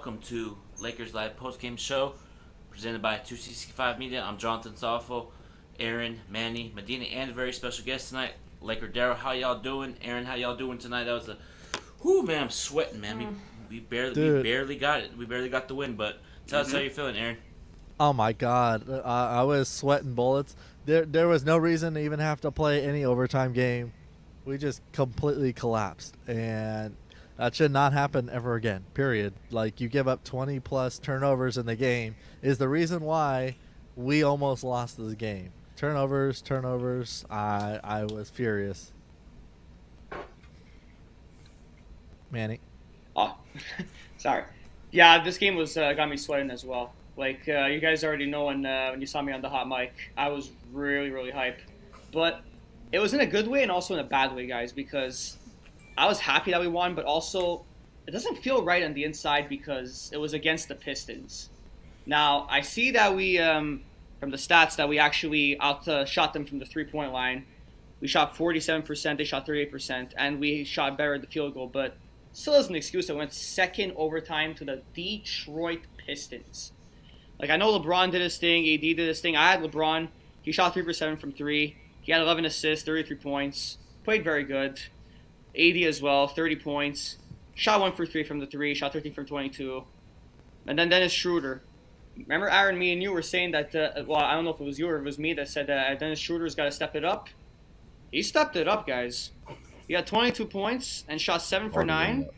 welcome to Lakers Live Postgame Show, presented by 265 Media. I'm Jonathan Salfo, Aaron, Manny, Medina, and a very special guest tonight, Laker Daryl. How y'all doing? Aaron, how y'all doing tonight? That was man, I'm sweating, man. We Dude, barely got it. We barely got the win, but tell us how you're feeling, Aaron. oh my God, I was sweating bullets. There was no reason to even have to play any overtime game. We just completely collapsed, and that should not happen ever again. Period. Like, you give up 20 plus turnovers in the game is the reason why we almost lost this game. Turnovers, turnovers. I was furious. Manny. Oh, sorry. Yeah, this game was got me sweating as well. Like you guys already know when you saw me on the hot mic, I was really hyped. But it was in a good way and also in a bad way, guys, because I was happy that we won, but also it doesn't feel right on the inside because it was against the Pistons. Now I see that we from the stats that we actually outshot them from the 3-point line. We shot 47%, they shot 38%, and we shot better at the field goal, but still is an excuse that we went second overtime to the Detroit Pistons. Like, I know LeBron did his thing, AD did his thing. I had LeBron. He shot 3 for 7 from 3. He had 11 assists, 33 points. Played very good. AD as well, 30 points. Shot 1 for 3 from the 3. Shot 13 from 22. And then Dennis Schroeder. Remember, Aaron, me and you were saying that, well, I don't know if it was you or it was me that said that Dennis Schroeder's got to step it up. He stepped it up, guys. He had 22 points and shot 7 for 9.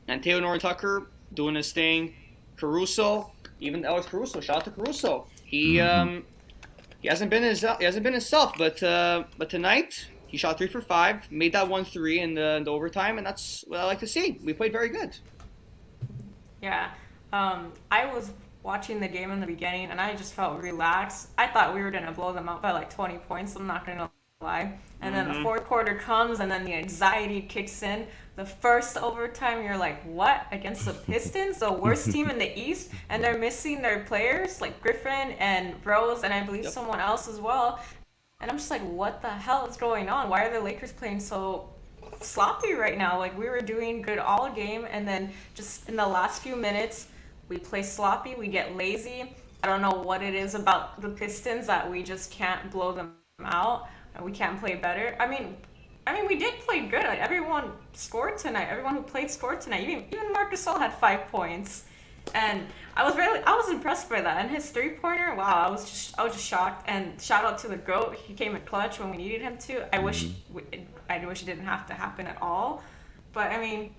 And Taylor Norton Tucker doing his thing. Caruso, even Alex Caruso, shout out to Caruso. He hasn't been himself, but tonight he shot 3 for 5, made that 1-3 in the overtime, and that's what I like to see. We played very good. Yeah. I was watching the game in the beginning and I just felt relaxed. I thought we were going to blow them out by like 20 points. I'm not going to lie. And then the fourth quarter comes and then the anxiety kicks in. The first overtime, you're like, what? Against the Pistons, the worst team in the East? And they're missing their players like Griffin and Rose and I believe someone else as well. And I'm just like, what the hell is going on? Why are the Lakers playing so sloppy right now? Like, we were doing good all game and then just in the last few minutes, we play sloppy, we get lazy. I don't know what it is about the Pistons that we just can't blow them out and we can't play better. I mean, we did play good. Like, everyone scored tonight. Everyone who played scored tonight. Even Marc Gasol had 5 points, and I was impressed by that. And his 3-pointer, wow, I was just shocked. And shout out to the GOAT. He came in clutch when we needed him to. I wish it didn't have to happen at all, but everyone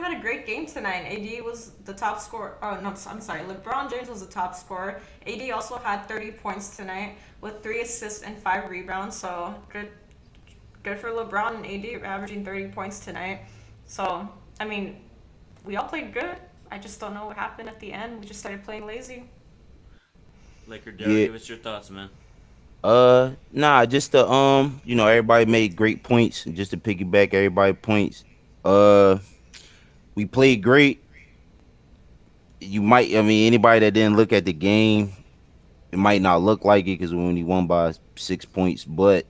had a great game tonight. AD was the top scorer. Oh no, I'm sorry. LeBron James was the top scorer. AD also had 30 points tonight with 3 assists and 5 rebounds. So good for LeBron and AD averaging 30 points tonight. So we all played good. I just don't know what happened at the end. We just started playing lazy. Laker Daryl, Yeah. give us your thoughts, man. Nah, just to everybody made great points. Just to piggyback everybody points. Uh, we played great. Anybody that didn't look at the game, it might not look like it because we only won by 6 points, but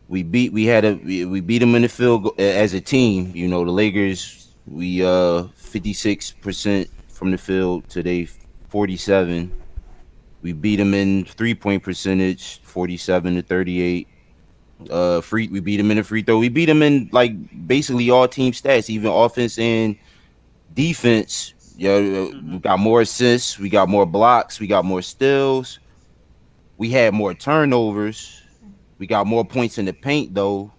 we beat them in the field as a team. You know, the Lakers, we 56% from the field today, 47. We beat them in 3-point percentage, 47 to 38. We beat them in the free throw. We beat them in like basically all team stats, even offense and defense. Yeah, we got more assists, we got more blocks, we got more steals. We had more turnovers. We got more points in the paint though,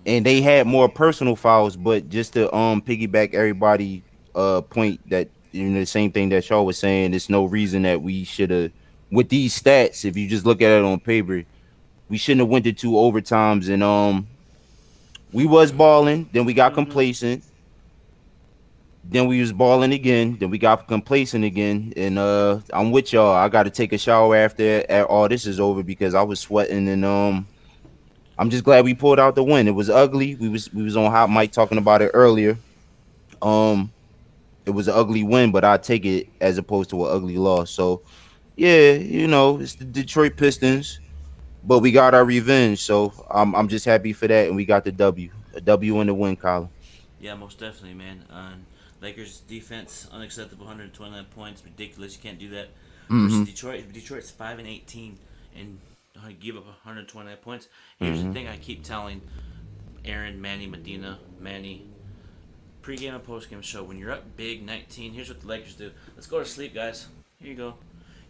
and they had more personal fouls. But just to piggyback everybody point that the same thing that Shaw was saying, there's no reason that we should have with these stats. If you just look at it on paper, we shouldn't have went to 2 overtimes. And we was balling, then we got complacent. Then we was balling again. Then we got complacent again. And I'm with y'all. I got to take a shower after all this is over because I was sweating. And I'm just glad we pulled out the win. It was ugly. We was on hot mic talking about it earlier. Um, it was an ugly win, but I take it as opposed to an ugly loss. So yeah, it's the Detroit Pistons, but we got our revenge. So I'm just happy for that, and we got the W, a W in the win column. Yeah, most definitely, man. Lakers defense unacceptable, 129 points, ridiculous. You can't do that. Mm-hmm. Versus Detroit. Detroit's 5-18 and give up 129 points. Here's the thing I keep telling Aaron, Manny, Medina, Manny, pregame and postgame show. When you're up big, 19. Here's what the Lakers do. Let's go to sleep, guys. Here you go. You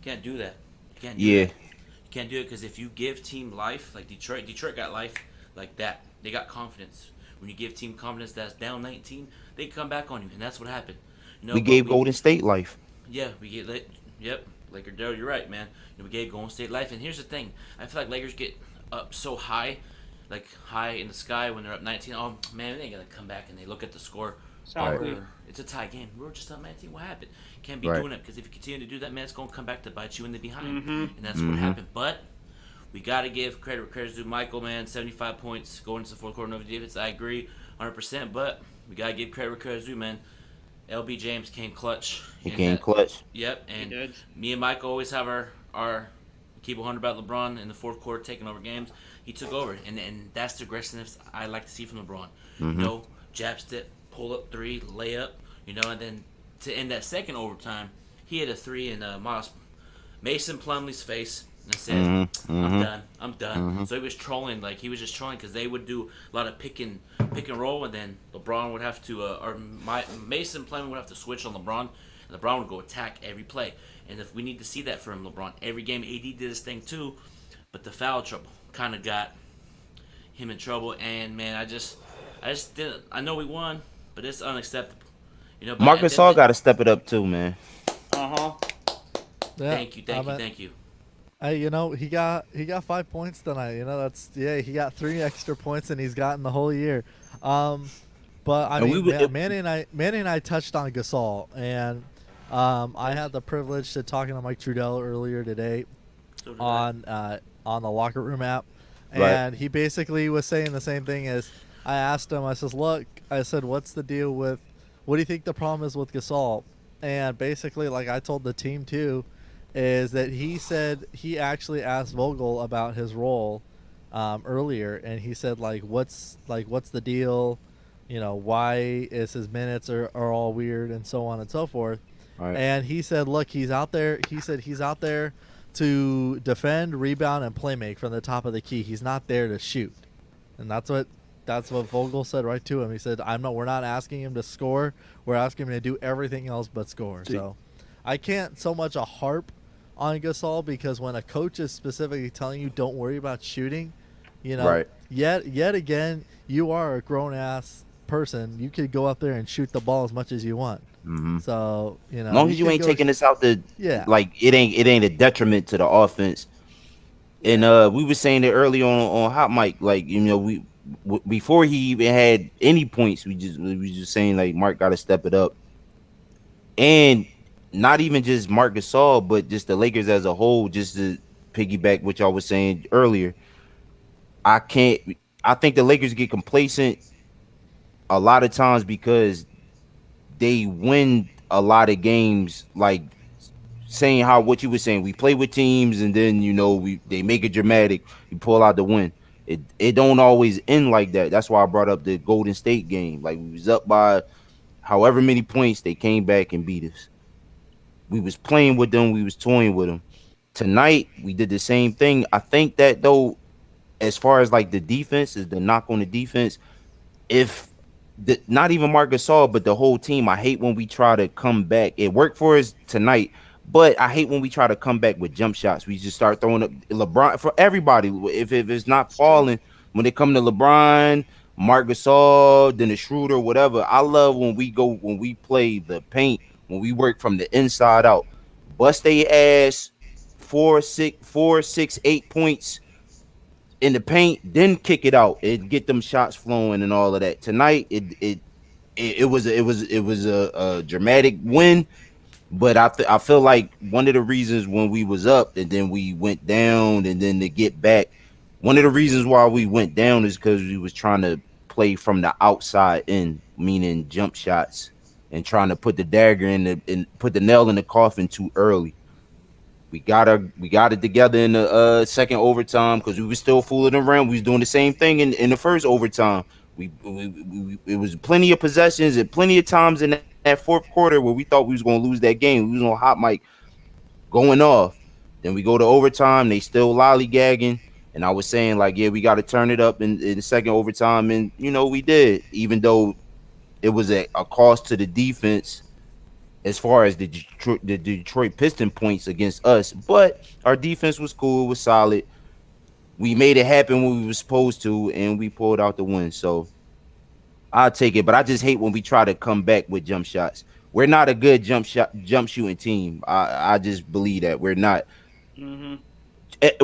can't do that. You can't do Yeah. that. You can't do it because if you give team life, like Detroit got life like that. They got confidence. When you give team confidence that's down 19, they come back on you, and that's what happened. You know, We but gave Golden State life. Yeah, we get lit. Yep, Laker Daryl, you're right, man. We gave Golden State life, and here's the thing: I feel like Lakers get up so high, like high in the sky when they're up 19. Oh man, they ain't gonna come back, and they look at the score. Exactly. It's a tie game. We were just up 19. What happened? Can't be Right. doing it because if you continue to do that, man, it's gonna come back to bite you in the behind, Mm-hmm. and that's what happened. But we gotta give credit where credit's due. Michael, man, 75 points going into the fourth quarter of defense. I agree, 100%. But we gotta give credit where credit's due, man. LB James came clutch. He in came that- clutch. Yep, He and did. me and Michael always have our keep 100 about LeBron in the fourth quarter, taking over games. He took over, and that's the aggressiveness I like to see from LeBron. You know, jab step, pull up three, layup. You know, and then to end that second overtime, he hit a three in Mason Plumlee's face and said, I'm done. So he was trolling, like he was just trolling because they would do a lot of pick and roll, and then LeBron would have to, Mason Plumlee would have to switch on LeBron, and LeBron would go attack every play. And if we need to see that from LeBron, every game AD did his thing too, but the foul trouble kind of got him in trouble. And man, I just didn't. I know we won, but it's unacceptable. You know, but Marcus at the- Gasol got to step it up too, man. Uh-huh. Yeah, Thank you. Hey, you know, he got 5 points tonight. You know, he got 3 extra points and he's gotten the whole year. But I And mean, we would- Manny and I touched on Gasol, and I had the privilege to talking to Mike Trudell earlier today So did I. on the locker room app, Right. and he basically was saying the same thing as I asked him. I says, "Look," I said, "what's the deal with? What do you think the problem is with Gasol?" And basically, like I told the team too, is that he said he actually asked Vogel about his role earlier, and he said what's the deal? You know, why is his minutes are all weird and so on and so forth. Right. And he said, look, he's out there. He said he's out there to defend, rebound, and play make from the top of the key. He's not there to shoot. And that's what Vogel said right to him. He said, we're not asking him to score. We're asking him to do everything else but score. So I can't so much a harp on Gasol because when a coach is specifically telling you don't worry about shooting, you know, Right. yet again, you are a grown ass person. You could go up there and shoot the ball as much as you want. Mhm. So, you know, As long as you can ain't go taking this out the Yeah. like it ain't a detriment to the offense. And we were saying it early on Hot Mic, like you know before he even had any points, we just saying like Mark got to step it up, and not even just Marc Gasol, but just the Lakers as a whole. Just to piggyback what y'all was saying earlier, I think the Lakers get complacent a lot of times because they win a lot of games, like saying how what you were saying. We play with teams, and then they make it dramatic. We pull out the win. It don't always end like that. That's why I brought up the Golden State game. Like we was up by however many points, they came back and beat us. We was playing with them. We was toying with them. Tonight we did the same thing. I think that though, as far as like the defense is the knock on the defense, if not even Marc Gasol, but the whole team, I hate when we try to come back. It worked for us tonight, but I hate when we try to come back with jump shots. We just start throwing up LeBron for everybody. If it's not falling, when it come to LeBron, Marc Gasol, then the Schroeder, whatever. I love when we play the paint, when we work from the inside out, bust their ass, 4, 6, 8 points in the paint, then kick it out and get them shots flowing and all of that. Tonight, it was a dramatic win, but I feel like one of the reasons when we was up and then we went down and then to get back, one of the reasons why we went down is because we was trying to play from the outside in, meaning jump shots, and trying to put the dagger and put the nail in the coffin too early. We got it together in the second overtime because we were still fooling around. We was doing the same thing in the first overtime. It was plenty of possessions and plenty of times in that fourth quarter where we thought we was gonna lose that game. We was on hot mic going off. Then we go to overtime. They still lollygagging. And I was saying, like, yeah, we got to turn it up in the second overtime. And, we did, even though it was a cost to the defense as far as the Detroit Piston points against us. But our defense was cool. It was solid. We made it happen when we were supposed to, and we pulled out the win. So I'll take it. But I just hate when we try to come back with jump shots. We're not a good jump shooting team. I just believe that we're not. Mm-hmm.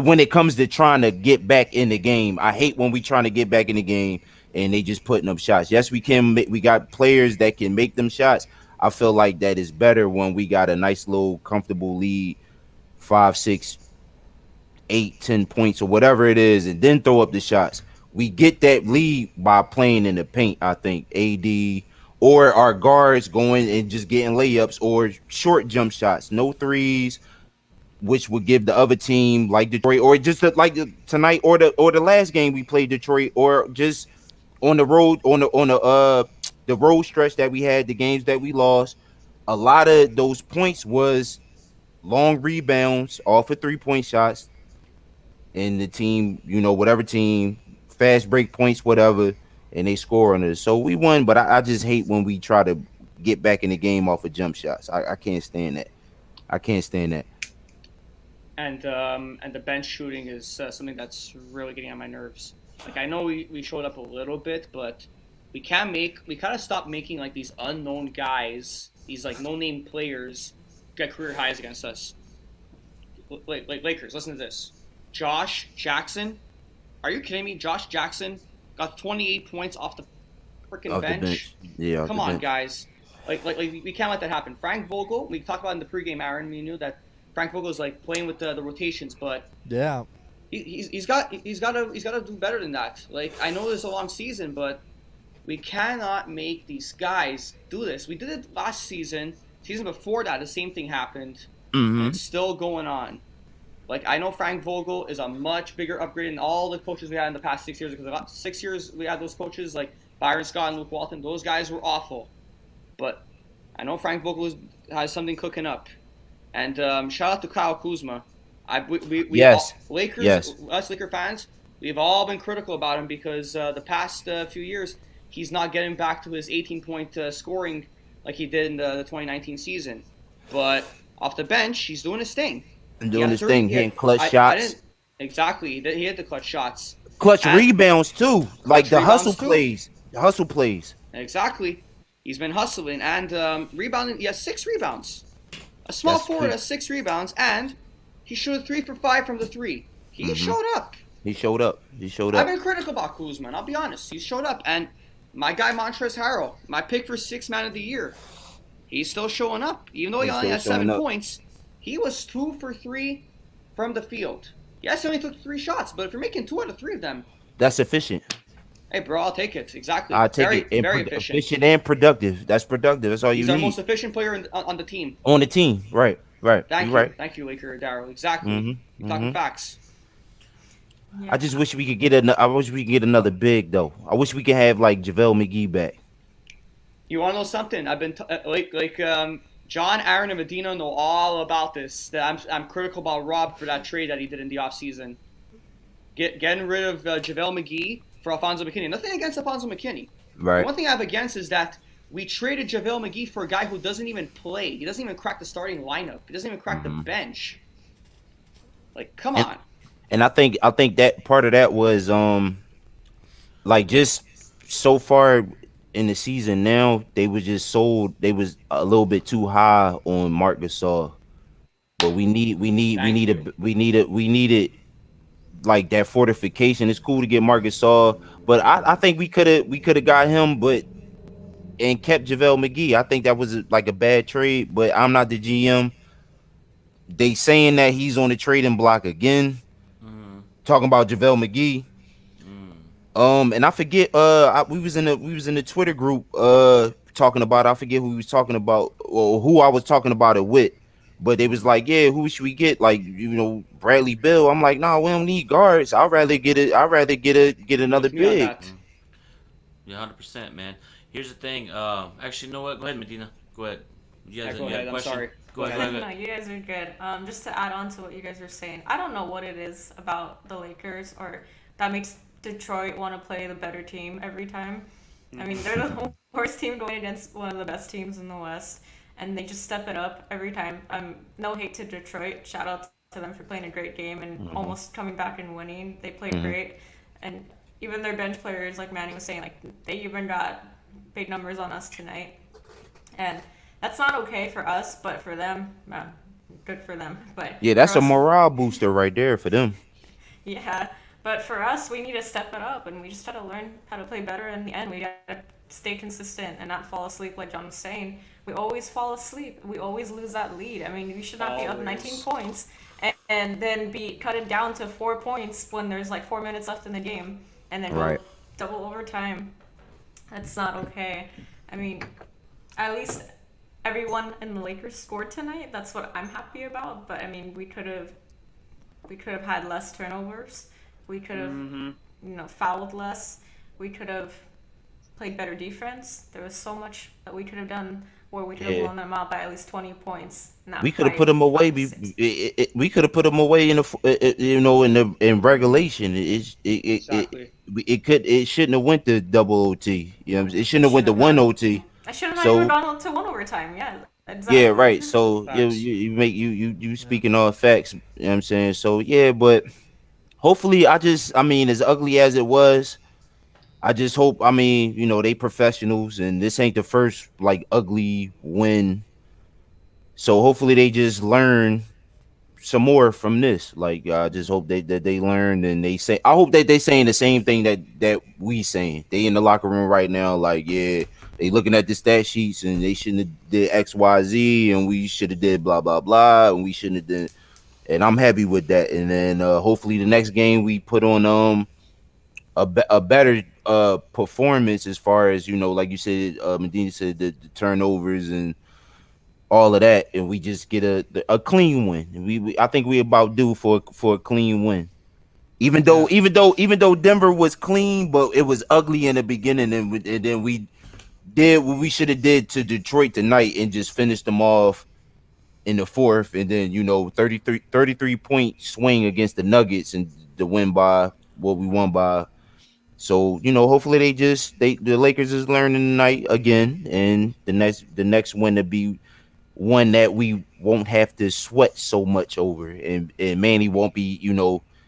When it comes to trying to get back in the game, I hate when we trying to get back in the game and they just putting up shots. Yes, we can. We got players that can make them shots. I feel like that is better when we got a nice little comfortable lead, 5, 6, 8, 10 points or whatever it is, and then throw up the shots. We get that lead by playing in the paint. I think AD or our guards going and just getting layups or short jump shots, no threes, which would give the other team like Detroit or just like tonight or the last game we played Detroit or just on the road on the road stretch that we had, the games that we lost. A lot of those points was long rebounds off of 3-point shots, and the team, whatever team, fast break points, whatever, and they score on it. So we won, but I just hate when we try to get back in the game off of jump shots. I can't stand that. I can't stand that. And the bench shooting is something that's really getting on my nerves. Like, I know we showed up a little bit, but we gotta stop making like these unknown guys, these like no-name players, get career highs against us. Like Lakers, listen to this. Josh Jackson, are you kidding me? Josh Jackson got 28 points off the freaking bench. Yeah, come on, guys. Like we can't let that happen. Frank Vogel, we talked about in the pregame, Aaron. We knew that Frank Vogel is like playing with the rotations, but yeah, he's got to do better than that. Like, I know there's a long season, but we cannot make these guys do this. We did it last season. Season before that, the same thing happened. Mm-hmm. It's still going on. Like, I know Frank Vogel is a much bigger upgrade than all the coaches we had in the past 6 years. Because about 6 years we had those coaches like Byron Scott and Luke Walton. Those guys were awful. But I know Frank Vogel has something cooking up. And shout out to Kyle Kuzma. Yes. Lakers, yes. Us Laker fans, we've all been critical about him because the past few years he's not getting back to his 18-point scoring like he did in the 2019 season. But off the bench, he's doing his thing. And doing his thing, hitting clutch shots. Exactly, he hit the clutch shots. Clutch rebounds too, like the hustle plays. The hustle plays. Exactly, he's been hustling and rebounding. He has 6 rebounds. A small forward has 6 rebounds, and he showed 3 for 5 from the 3. He showed up. He showed up. I've been critical about Kuzma, and I'll be honest. He showed up, and my guy Montrezl Harrell, my pick for 6th man of the year, he's still showing up. Even though he only has 7 points, he was 2 for 3 from the field. Yes, he only took 3 shots, but if you're making 2 out of 3 of them, that's efficient. Hey, bro, I'll take it. Exactly. I'll take it. Very efficient. Efficient and productive. That's productive. That's all you need. He's our most efficient player on the team. On the team, right. Thank you. Right. Thank you, Laker Daryl. Exactly. You're talking facts. I just wish we could get another big though. I wish we could have like JaVale McGee back. You want to know something? I've been John, Aaron, and Medina know all about this. That I'm critical about Rob for that trade that he did in the offseason. Getting rid of JaVale McGee for Alfonso McKinney. Nothing against Alfonso McKinney. Right. The one thing I have against is that we traded JaVale McGee for a guy who doesn't even play. He doesn't even crack the starting lineup. He doesn't even crack the bench. Like, come on. And I think that part of that was like just so far in the season now they was a little bit too high on Marc Gasol. But we needed like that fortification. It's cool to get Marc Gasol, but I think we could have got him and kept JaVale McGee. I think that was like a bad trade, but I'm not the GM. They saying that he's on the trading block again. Talking about JaVale McGee. And I forget we was in the Twitter group talking about, I forget who he was talking about or who I was talking about it with. But they was like, yeah, who should we get? Like, Bradley Beal. I'm like, no, we don't need guards. I'd rather get another big. Yeah, 100%, man. Here's the thing. Actually, you know what? Go ahead, Medina. Go ahead. You guys, Go you had ahead. a I'm question? sorry. Go ahead. Go No, ahead. you guys are good. Just to add on to what you guys were saying, I don't know what it is about the Lakers or that makes Detroit want to play the better team every time. I mean, they're the worst team going against one of the best teams in the West, and they just step it up every time. No hate to Detroit. Shout out to them for playing a great game and almost coming back and winning. They played great, and even their bench players, like Manny was saying, like they even got big numbers on us tonight, and that's not okay for us, but for them, good for them. But Yeah, that's for a us, morale booster right there for them. yeah. But for us, we need to step it up, and we just got to learn how to play better in the end. We got to stay consistent and not fall asleep, like John was saying. We always fall asleep. We always lose that lead. I mean, we should not be up 19 points and then be cut it down to 4 points when there's like 4 minutes left in the game, and then Right. go double overtime. That's not okay. I mean, at least everyone in the Lakers scored tonight. That's what I'm happy about. But I mean, we could have had less turnovers. We could have, fouled less. We could have played better defense. There was so much that we could have done where we could have Yeah. blown them out by at least 20 points. Not We could have five, put them away. five, six. We could have put them away in in regulation. Exactly. It shouldn't have went to double OT. You know, it shouldn't have went to one OT. I should have not So even gone to one overtime. Yeah, exactly. yeah, right. So Facts. you speaking all facts. You know what I'm saying? So yeah, but hopefully, I mean, as ugly as it was, I just hope. I mean, they professionals, and this ain't the first like ugly win. So hopefully they just learn some more from this. Like I just hope that they learn and they say. I hope that they saying the same thing that we saying. They in the locker room right now, like yeah, they looking at the stat sheets and they shouldn't have did X Y Z and we should have did blah blah blah and we shouldn't have did. And I'm happy with that. And then hopefully the next game we put on a better performance as far as like you said, Medina said the turnovers and all of that, and we just get a clean win. I think we about due for a clean win. Even though Denver was clean, but it was ugly in the beginning, and then we did what we should have did to Detroit tonight and just finished them off in the fourth, and then 33 point swing against the Nuggets and the win by what we won by. So hopefully the Lakers is learning tonight again, and the next win to be one that we won't have to sweat so much over, and Manny won't be,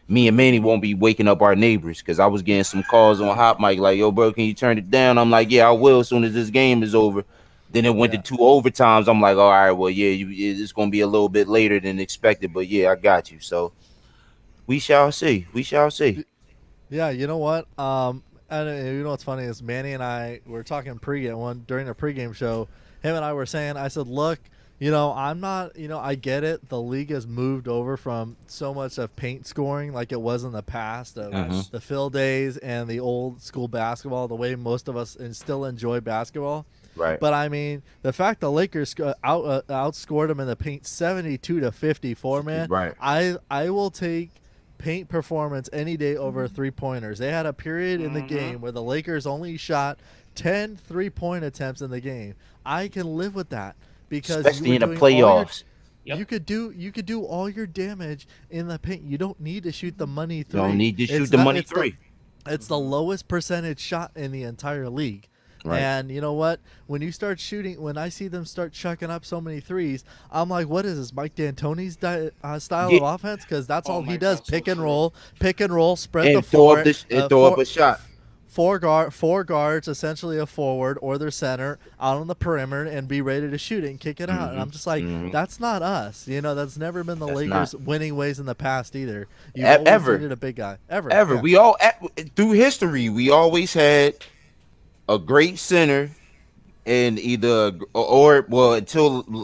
me and Manny won't be waking up our neighbors, because I was getting some calls on Hot Mic like, yo, bro, can you turn it down? I'm like, yeah, I will as soon as this game is over. Then it went to 2 overtimes. I'm like, all right, well, yeah, it's going to be a little bit later than expected, but yeah, I got you. So we shall see. We shall see. Yeah, you know what? And you know what's funny is Manny and I were talking during the pregame show. Him and I were saying, I said, look, I'm not, I get it. The league has moved over from so much of paint scoring like it was in the past of the Phil days and the old school basketball, the way most of us still enjoy basketball. Right. But I mean, the fact the Lakers outscored them in the paint 72-54, man. Right. I will take paint performance any day over 3-pointers. They had a period in the game where the Lakers only shot 10 3-point attempts in the game. I can live with that because especially in the playoffs. You could do all your damage in the paint. You don't need to shoot the money three. You don't need to shoot the money three. It's the lowest percentage shot in the entire league. Right. And you know what? When you start shooting, when I see them start chucking up so many threes, I'm like, what is this, Mike D'Antoni's style of offense? Because that's all he does: pick and roll, spread and the floor, throw up a shot. Four guards, essentially a forward or their center, out on the perimeter and be ready to shoot it and kick it out. And I'm just like, that's not us. That's never been the Lakers' winning ways in the past either. You always needed a big guy. Ever. Yeah. We all through history we always had a great center and until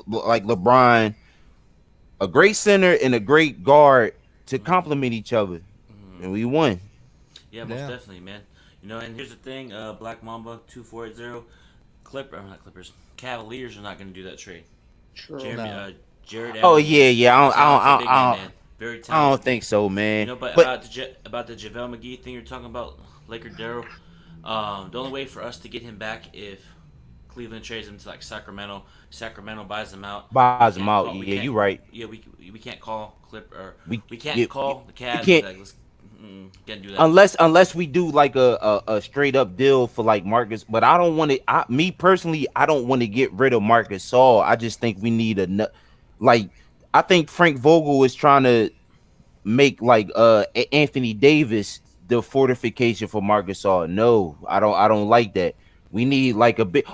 like LeBron, a great center and a great guard to complement each other, and we won. Yeah, most definitely, man. And here's the thing, Black Mamba 2480, not Clippers, Cavaliers are not going to do that trade. True. Jared. Oh Evans, yeah. Very talented. I don't think so, man. But about the JaVale McGee thing you're talking about, Laker Darryl. The only way for us to get him back if Cleveland trades him to like Sacramento. Sacramento buys him out. Buys We him can't out. call- we Yeah, can't- you right. Yeah, we can't call Clip or We we can't yeah, call the Cavs. can't- Like, let's, can't do that. unless we do like a straight up deal for like Marcus, but I don't want to. Me personally, I don't want to get rid of Marcus Saul. I just think we need like I think Frank Vogel is trying to make like Anthony Davis the fortification for Marcus Saul. No, I don't like that. We need like a big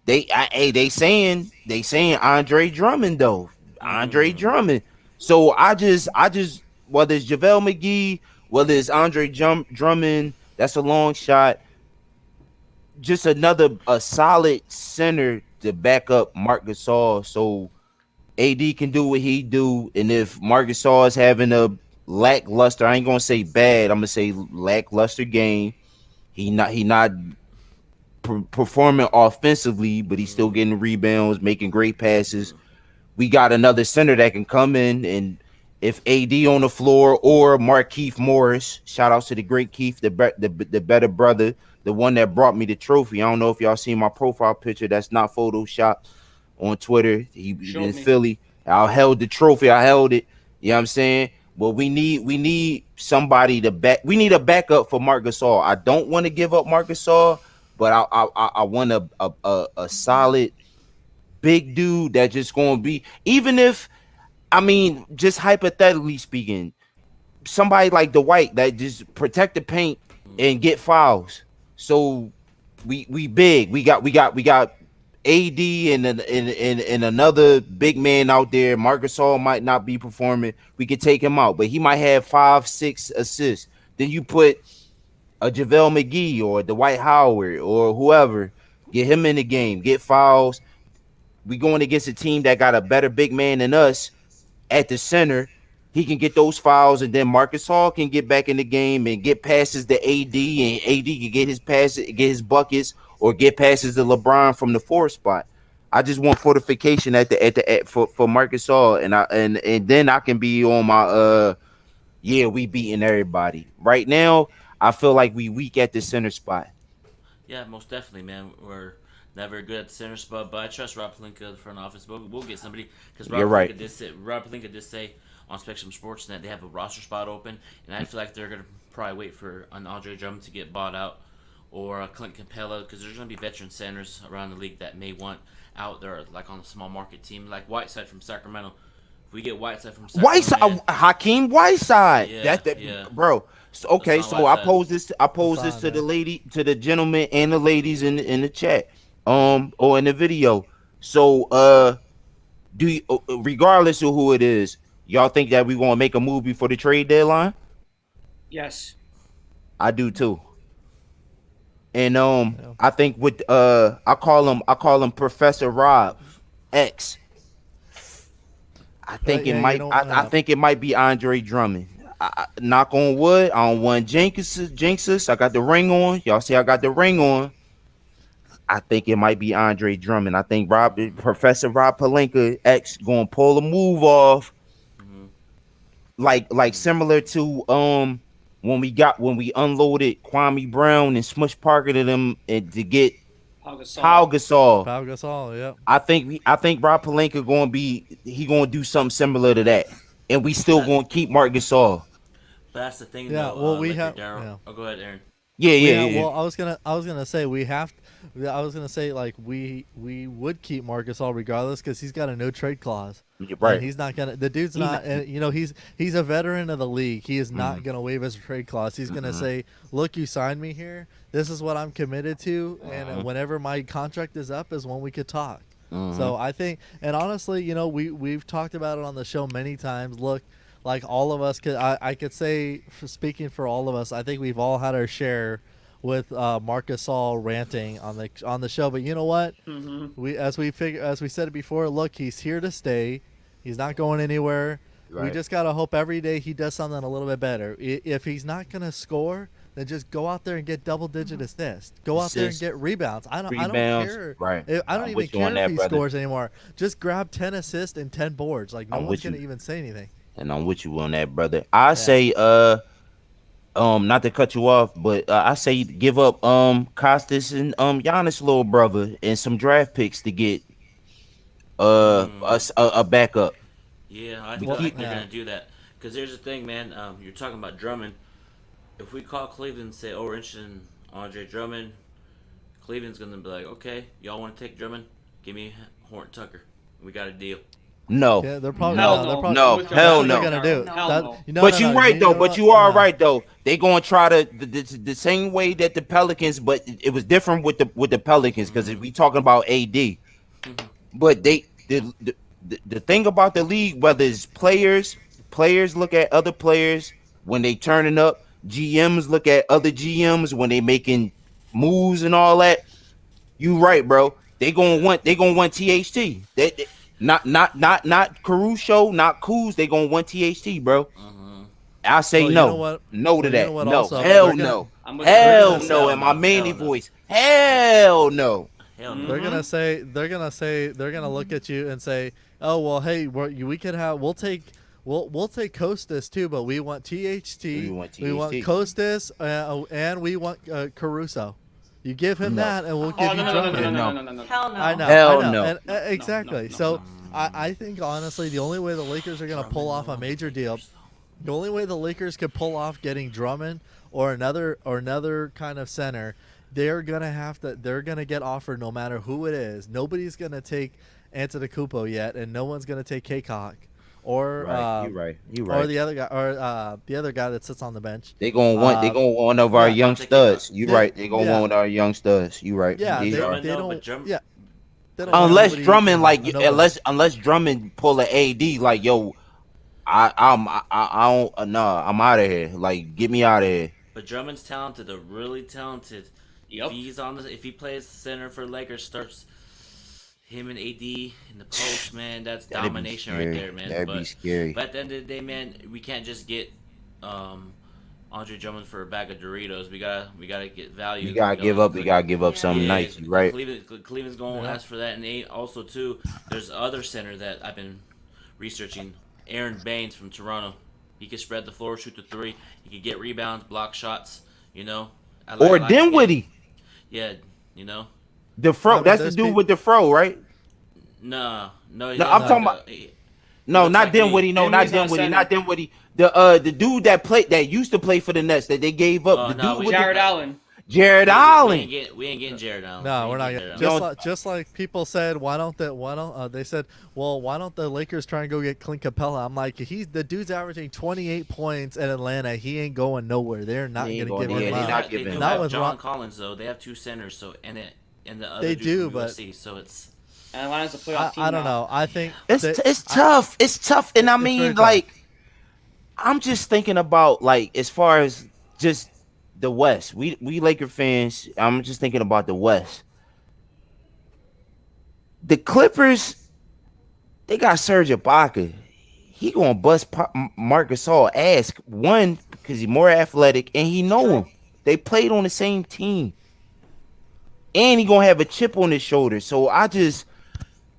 they saying Andre Drummond though. Andre Drummond. So I just whether it's JaVale McGee, whether it's Andre Drummond, that's a long shot. Just a solid center to back up Marc Gasol so AD can do what he do. And if Marc Gasol is having a lackluster, I ain't gonna say bad, I'm gonna say lackluster game. He not performing offensively, but he's still getting rebounds, making great passes. We got another center that can come in, and if AD on the floor or Markieff Morris, shout out to the great Keith, the better brother, the one that brought me the trophy. I don't know if y'all seen my profile picture. That's not photoshopped on Twitter. He in Philly. I held the trophy. I held it. You know what I'm saying? But we need somebody to back. We need a backup for Marc Gasol. I don't want to give up Marc Gasol, but I want a solid big dude that just going to be, even if, I mean, just hypothetically speaking, somebody like Dwight that just protect the paint and get fouls. So we big. We got AD and another big man out there. Marc Gasol might not be performing. We could take him out, but he might have 5-6 assists. Then you put a JaVale McGee or Dwight Howard or whoever, get him in the game, get fouls. We going against a team that got a better big man than us at the center. He can get those fouls, and then Marc Gasol can get back in the game and get passes to AD, and AD can get his passes, get his buckets, or get passes to LeBron from the 4 spot. I just want fortification for Marc Gasol, and then I can be on my we beating everybody. Right now, I feel like we weak at the center spot. Yeah, most definitely, man. We're not very good at the center spot, but I trust Rob Pelinka, the front office. We'll get somebody, because Rob Pelinka did say on Spectrum Sports that they have a roster spot open, and I feel like they're gonna probably wait for an Andre Drummond to get bought out, or a Clint Capella, because there's gonna be veteran centers around the league that may want out there, like on a small market team, like Whiteside from Sacramento. If we get Whiteside from Sacramento, Hakeem Whiteside, yeah. Bro. So, okay, so I pose this to man. the lady, to the gentlemen and the ladies in the chat, or in the video. So, do you, regardless of who it is, y'all think that we gonna make a move before the trade deadline? Yes. I do too. And I think with I call him Professor Rob X. I think I think it might be Andre Drummond. Knock on wood. I don't want jinxes. I got the ring on. Y'all see I got the ring on. I think it might be Andre Drummond. I think Professor Rob Pelinka X gonna pull a move off, like similar to when we unloaded Kwame Brown and Smush Parker to them and to get Pau Gasol. Pau Gasol, yep. I think Rob Pelinka gonna do something similar to that, and we still gonna keep Marc Gasol. but that's the thing. Yeah, though, well, we like have. Daryl. Yeah. Oh, go ahead, Aaron. Yeah. Well, I was gonna say like we would keep Marc Gasol regardless because he's got a no trade clause. Right. And he's not gonna. The dude's not. And he's a veteran of the league. He is not gonna waive his trade clause. He's gonna say, "Look, you signed me here. This is what I'm committed to, and whenever my contract is up is when we could talk." So I think, and honestly, we've talked about it on the show many times. Look, like all of us I could say, speaking for all of us, I think we've all had our share with Marc Gasol ranting on the show. But you know what? As we said it before, look, he's here to stay. He's not going anywhere. Right. We just gotta hope every day he does something a little bit better. If he's not gonna score, then just go out there and get double-digit assists. Go out there and get rebounds. I don't care. Right. I don't even care if he scores anymore. Just grab 10 assists and 10 boards. Like no one's gonna even say anything. And I'm with you on that, brother. I say not to cut you off, but I say give up Costas and Giannis' little brother and some draft picks to get us a backup. Yeah, I We feel like keep- they're Yeah. gonna do that. Because here's the thing, man. You're talking about Drummond. If we call Cleveland and say, "Oh, we're interested in Andre Drummond," Cleveland's gonna be like, "Okay, y'all want to take Drummond? Give me Horton Tucker. We got a deal." No. Yeah, they're probably Hell no, no. they're probably, No, With that's hell what no. they're gonna do. Hell That- no. you know, But no, you no, right you though. know But what? you are No. right though. They gonna try to the same way that the Pelicans, but it was different with the Pelicans because we talking about AD. But the thing about the league, whether it's players look at other players when they turning up. GMs look at other GMs when they making moves and all that. You right, bro. They gonna want THT. Not Caruso, not Kuz. They gonna want THT, bro. I say Well, you no. know what? No to Well, you that. know what No. also? Hell They're gonna- no. I'm with Hell you. no. In my Hell manly no. voice. Hell no. Hell no. They're gonna say they're gonna look at you and say, "Oh well, hey, we could have we'll take Costas too, but we want THT, We want we want THT. Costas, and we want Caruso. You give him No. that, and we'll give Oh, you no, no, no, no, Drummond." no, No. no, no, no, no. Hell no. I know. Hell I know. no. And, exactly. no, So I think honestly, the only way the Lakers are gonna pull off a major deal, the only way the Lakers could pull off getting Drummond or another kind of center, they're gonna get offered no matter who it is. Nobody's gonna take Antetokounmpo yet, and no one's gonna take Kaycock or Right. You right. You or right. the other guy or the other guy that sits on the bench. They gonna want one of our yeah, young I'll take studs. it. You They- right. They gonna yeah. want one of our young studs. You right. Yeah, They they, are. they No, don't. but Drum- Yeah, they don't want Unless nobody- Drummond nobody. unless Drummond pull an AD like yo, I don't I'm out of here. Like get me out of here. But Drummond's talented, a really talented. Yep. If he plays center for Lakers, starts him and AD in the post, man, that's That'd be domination right scary. there, man. That'd but, be scary. But at the end of the day, man, we can't just get Andre Drummond for a bag of Doritos. We gotta get value. You gotta know, give up. like- You gotta give up something Yeah, nice. You right. Cleveland's going to ask for that, and also too, there's other center that I've been researching, Aaron Baines from Toronto. He can spread the floor, shoot the three. He can get rebounds, block shots. You know, Or Dinwiddie, Yeah, you know. the fro. I mean, That's the there's dude peop- with the fro, right? No. No, I'm talking about- No, looks not like Dinwiddie. No, not Dinwiddie's not Dinwiddie. center. Not Dinwiddie. The dude that used to play for the Nets that they gave up. Oh, the no, dude we- with Jared the, Allen. Jared We Allen. ain't getting Jared Allen. No, We we're ain't not. getting Jared Just Allen. like, just like people said, they said, well, why don't the Lakers try and go get Clint Capella? I'm like, the dude's averaging 28 points in Atlanta. He ain't going nowhere. They're not He ain't going to going- give him yeah, up. they not They giving do him Not have with John Ron- Collins though. They have two centers, so and the other They dude do, from but- USC, so it's And Atlanta's a playoff team I don't now. know. I think It's tough. It's tough, and I It's very mean, tough. like, I'm just thinking about like as far as just the West. We Laker fans. I'm just thinking about the West. The Clippers, they got Serge Ibaka. He gonna bust Marc Gasol ass. One, because he's more athletic and he know him. They played on the same team, and he gonna have a chip on his shoulder. So I just.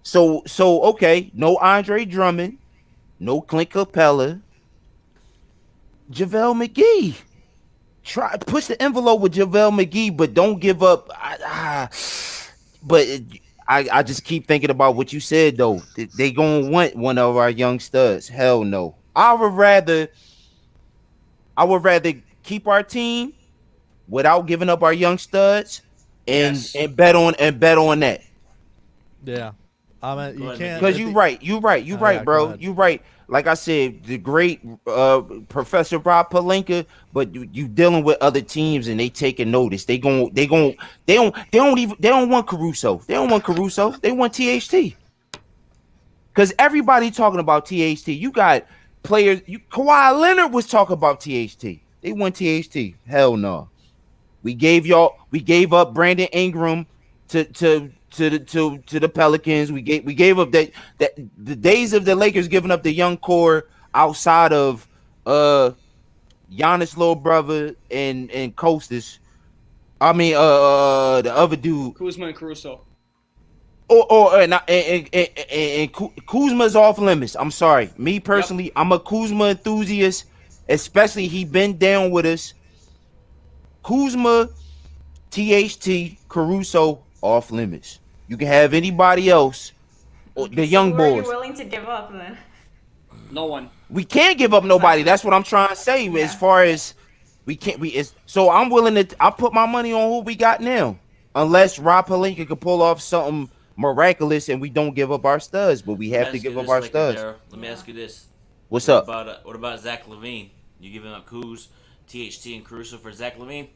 So okay, no Andre Drummond, no Clint Capella, JaVale McGee. Try push the envelope with JaVale McGee, but don't give up. I just keep thinking about what you said though. They gonna want one of our young studs. Hell no. I would rather keep our team without giving up our young studs and Yes. and bet on that. Yeah. I mean, Go you ahead, can't. Because you right, Oh, right, yeah, go bro. ahead. You right. Like I said, the great Professor Rob Pelinka, but you dealing with other teams and they taking notice. They don't want Caruso. They don't want Caruso. They want THT. Because everybody talking about THT. You got players. Kawhi Leonard was talking about THT. They want THT. Hell no. We gave up Brandon Ingram to the Pelicans. We gave up that the days of the Lakers giving up the young core outside of Giannis' little brother and Costas. I mean the other dude Kuzma and Caruso. and Kuzma's off limits. I'm sorry. Me personally, I'm a Kuzma enthusiast, especially he been down with us Kuzma, THT, Caruso off limits. You can have anybody else, or the So young who are you boys. willing to give up then? No one. We can't give up nobody. That's what I'm trying to say. Yeah. As far as we can't, so I'm willing to. I put my money on who we got now, unless Rob Pelinka could pull off something miraculous and we don't give up our studs, but we have to give up our studs. Let me ask you this. What's up? What about Zach LaVine? You giving up Kuz, THT, and Caruso for Zach LaVine?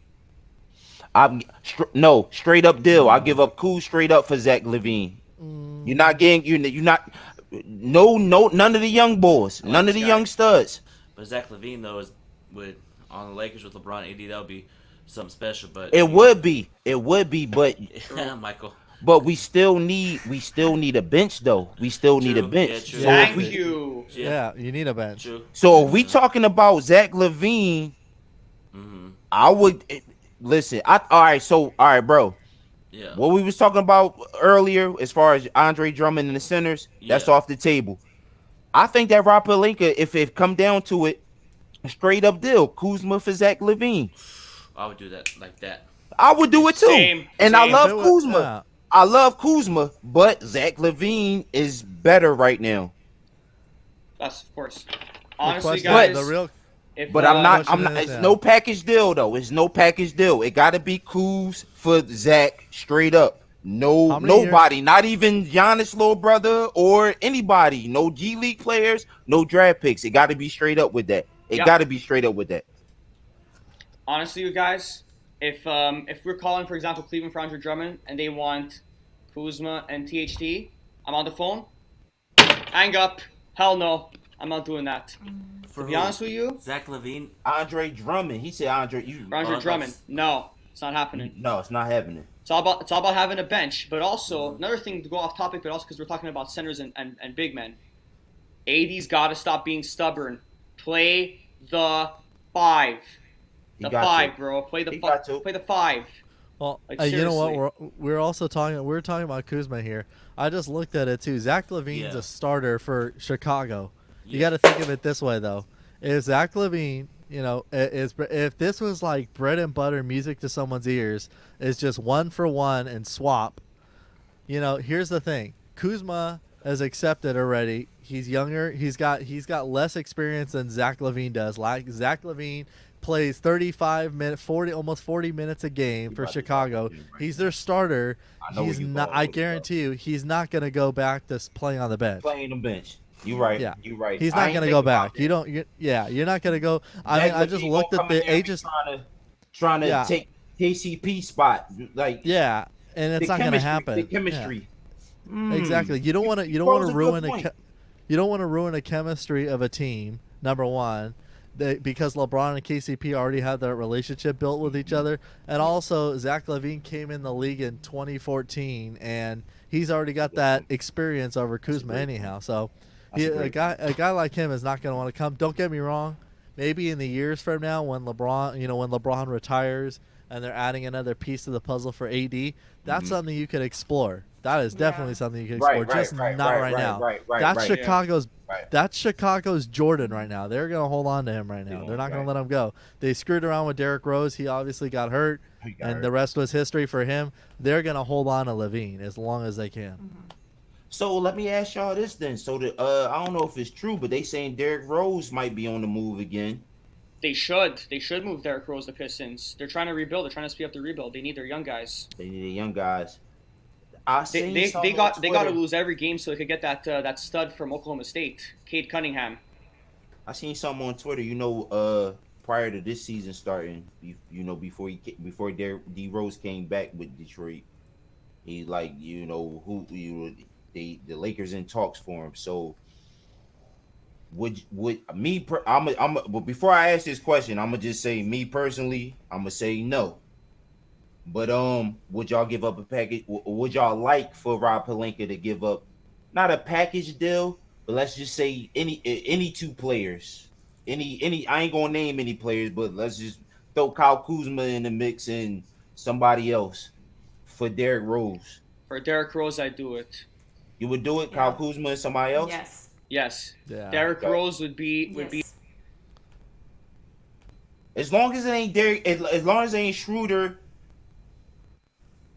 No, straight up deal. I give up Kuz straight up for Zach LaVine. You're not getting you're not none of the young boys, none of the young studs. But Zach LaVine though is on the Lakers with LeBron AD, that would be something special. But It would be, but Michael. But we still need a bench though. We still need a True. bench. Yeah, true. So if Thank we, you. Yeah, you need a bench. True. so if we talking about Zach LaVine, Mm-hmm. I would listen. All right, bro. Yeah. What we was talking about earlier, as far as Andre Drummond and the centers, that's Yeah. off the table. I think that Rob Pelinka, if it come down to it, straight up deal, Kuzma for Zach LaVine. I would do that like that. I would do it too. Same, and I same. love Do it, Kuzma. yeah. I love Kuzma, but Zach LaVine is better right now. That's of course. The Honestly, question- guys. the real If, But I'm not. question is, It's yeah. no package deal though. It's no package deal. It got to be Kuz for Zach straight up. No, How many nobody, not even Giannis' little brother or anybody. No G League players, no draft picks. It got to be straight up with that. It Yeah. got to be straight up with that. Honestly, you guys, if we're calling, for example, Cleveland for Andre Drummond and they want Kuzma and THT, I'm on the phone. Hang up. Hell no. I'm not doing that. For To be honest with you, Zach LaVine. Andre Drummond. He said Andre. for Andre Oh, Drummond, that's- no, it's not happening. No, it's not happening. It's all about having a bench, but also another thing to go off topic, but also because we're talking about centers and big men. AD's got to stop being stubborn. Play the five. He The got five, to. bro. Play the He got to. Play the five. Well, Like, you know what? seriously. We're also talking. We're talking about Kuzma here. I just looked at it too. Zach LaVine's Yeah. a starter for Chicago. You Yeah. got to think of it this way, though. If Zach LaVine, if this was like bread and butter music to someone's ears, is just one for one and swap. Here's the thing. Kuzma has accepted already. He's younger. He's got less experience than Zach LaVine does. Like Zach LaVine plays 35 minutes, 40 minutes a game for about to Chicago. talk to you right He's their starter. I know He's where you not. going I with this, guarantee you, he's not going to go back to playing on the bench. Playing the bench. You right. Yeah. You right. He's I not ain't going to think go about back. that. You don't. You're not going to go. I mean, Zach I just LaVine looked gonna at come in the there and be ages. trying to Yeah. take KCP spot. Like Yeah, and it's the not going to chemistry- happen. The Yeah. chemistry. Exactly. You don't want to. You don't That want was to a good ruin point. you don't want to ruin a chemistry of a team. Number one, because LeBron and KCP already had that relationship built with each other, and also Zach LaVine came in the league in 2014, and he's already got that experience over Kuzma great anyhow. So, That's a a great guy like him is not going to want to come. Don't get me wrong. Maybe in the years from now, when LeBron retires and they're adding another piece to the puzzle for AD, that's something you could explore. That is definitely something you can explore. Just not right now. That's Chicago's. Right. That's Chicago's Jordan right now. They're gonna hold on to him right now. Yeah, They're not gonna right. let him go. They screwed around with Derrick Rose. He obviously got hurt, He got and hurt. the rest was history for him. They're gonna hold on to LaVine as long as they can. So let me ask y'all this then. So I don't know if it's true, but they saying Derrick Rose might be on the move again. They should. They should move Derrick Rose to Pistons. They're trying to rebuild. They're trying to speed up the rebuild. They need their young guys. They need the young guys. I seen They something got on they got to Twitter. lose every game so they could get that stud from Oklahoma State, Cade Cunningham. I seen something on Twitter. Prior to this season starting, before D Rose came back with Detroit, he the Lakers in talks for him. So but before I ask this question, I'm gonna just say me personally, I'm gonna say no. But would y'all give up a package? Would y'all like for Rob Pelinka to give up not a package deal, but let's just say any two players, any I ain't gonna name any players, but let's just throw Kyle Kuzma in the mix and somebody else for Derrick Rose. For Derrick Rose, I'd do it. You would do it, Yeah. Kyle Kuzma and somebody else? Yes. Yes. Yeah. Derrick Okay. Rose would be Yes. As long as it ain't Derek, as long as it ain't Schroeder,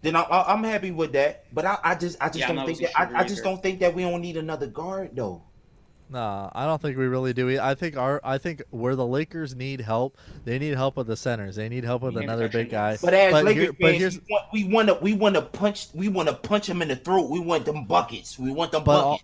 then I'm happy with that. But I just Yeah, I'm don't not think losing that Schroeder I just either. don't think that we don't need another guard though. Nah, I don't think we really do. I think where the Lakers need help, they need help with the centers. They need help with Rim another big guy. protection. But as But Lakers here- but fans, here's we want to punch him in the throat. We want them buckets. We want them but buckets.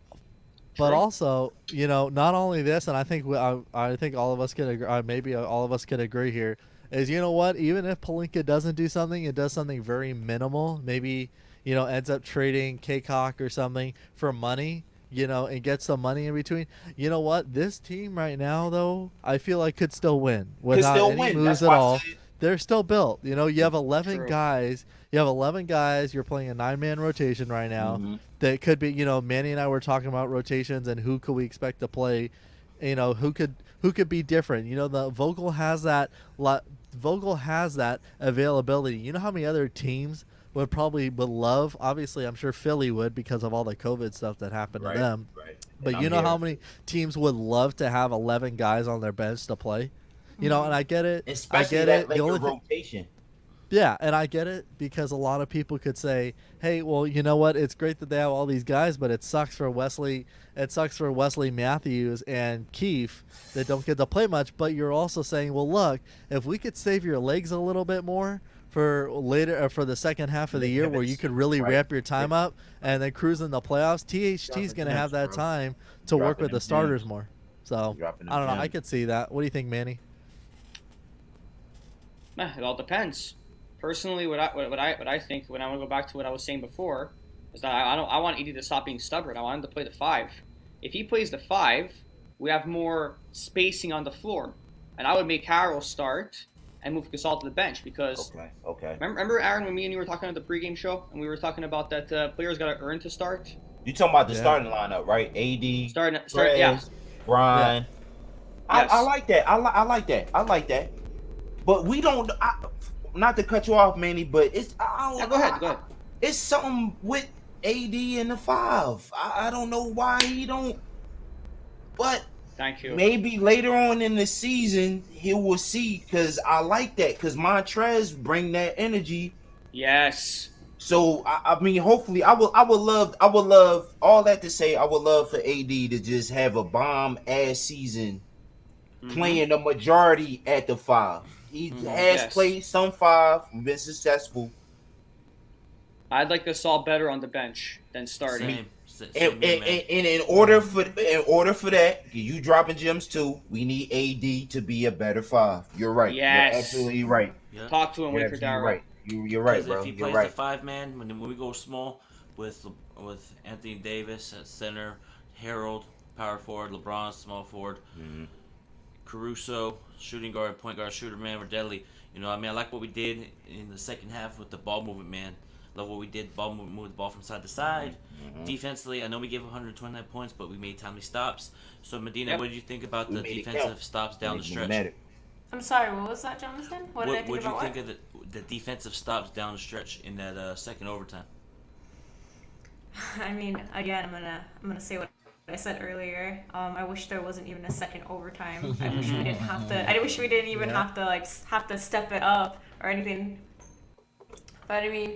but True. also, not only this, and I think I think all of us could agree, maybe all of us could agree here, is what? Even if Pelinka doesn't do something, it does something very minimal. Maybe ends up trading Kcock or something for money. And get some money in between. You know what? This team right now, though, I feel like could still win without still any win. moves That's at why I all. said- They're still built. You have 11 True. guys. You have 11 guys. You're playing a 9-man rotation right now. Mhm. That could be. Manny and I were talking about rotations and who could we expect to play. Who could be different. The Vogel has that. Vogel has that availability. You know how many other teams would love? Obviously, I'm sure Philly would because of all the COVID stuff that happened to them. Right. But And you I'm know here. how many teams would love to have 11 guys on their bench to play? And I get it. Especially I get that it. The Laker only rotation. yeah, and I get it because a lot of people could say, "Hey, well, you know what? It's great that they have all these guys, but it sucks for Wesley. It sucks for Wesley Matthews and Keefe that don't get to play much." But you're also saying, "Well, look, if we could save your legs a little bit more for later for the second half of the year, where you could really Right. ramp your time up and then cruise in the playoffs, THT's going to have that time to work Dropping with the them starters gems. more." So Dropping them I don't know. I gems. could see that. What do you think, Manny? It all depends. Personally, what I think when I want to go back to what I was saying before is that I want Edie to stop being stubborn. I want him to play the 5. If he plays the 5, we have more spacing on the floor, and I would make Harrell start and move Gasol to the bench because Okay. remember Aaron when me and you were talking at the pregame show and we were talking about that players got to earn to start. You talking about the Yeah. starting lineup, right? AD, Start yeah. Perez, Brian. Yes. I like that. I like that. But we don't. Not to cut you off, Manny, but it's. Yeah, go ahead. It's something with AD and the 5. I don't know why he don't. But Thank you. maybe later on in the season he will see, because I like that, because Montrez bring that energy. Yes. So I mean, hopefully, I would love all that to say. I would love for AD to just have a bomb ass season, playing the majority at the 5. He has Yes. played some 5, been successful. I'd like Gasol better on the bench than starting. Same. Same And here, man. in order for that, you dropping gems too. We need AD to be a better 5. You're right. Yes. You're absolutely right. Yeah. Talk to him, You're wait for absolutely Darryl. right. You're right, Because bro. if he You're plays right. the 5-man, when we go small with Anthony Davis at center, Harold power forward, LeBron small forward, Caruso shooting guard, point guard, shooter, man, we're deadly. I like what we did in the second half with the ball movement, man. Love what we did, move the ball from side to side. Defensively, I know we gave 129 points, but we made timely stops. So, Medina, Yep. what did you think about We the made it defensive count. stops down the It stretch? mattered. I'm sorry, what was that, Jonathan? What did I think What about you what? think of the defensive stops down the stretch in that second overtime? I mean, again, I'm gonna say what I said earlier. I wish there wasn't even a second overtime. I wish we didn't have to. I wish we didn't even Yeah. have to step it up or anything. But I mean,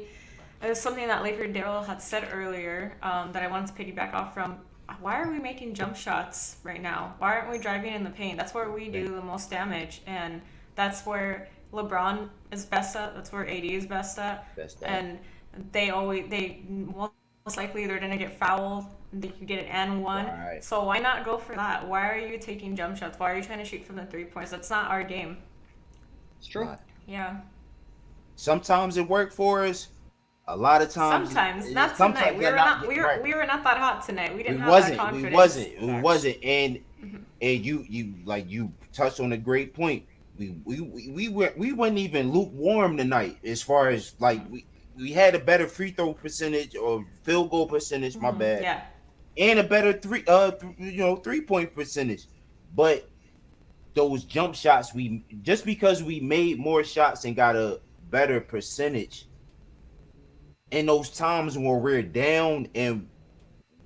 it was something that Laker Daryl had said earlier that I wanted to piggyback off from. Why are we making jump shots right now? Why aren't we driving in the paint? That's where we do the most damage, and that's where LeBron is best at. That's where AD is best at. Best at. And they most likely they're gonna get fouled. They could get an and one. Right. So why not go for that? Why are you taking jump shots? Why are you trying to shoot from the 3 points? That's not our game. It's true. Yeah. Sometimes it worked for us. A lot of times. Sometimes, not sometimes tonight. We they're were not- not. We were. right. We were not that hot tonight. We didn't We have wasn't. that We confidence. wasn't. And you touched on a great point. We weren't even lukewarm tonight as far as we had a better free throw percentage or field goal percentage. My bad. Yeah. And a better 3-point percentage. But those jump shots, just because we made more shots and got a better percentage, in those times where we're down and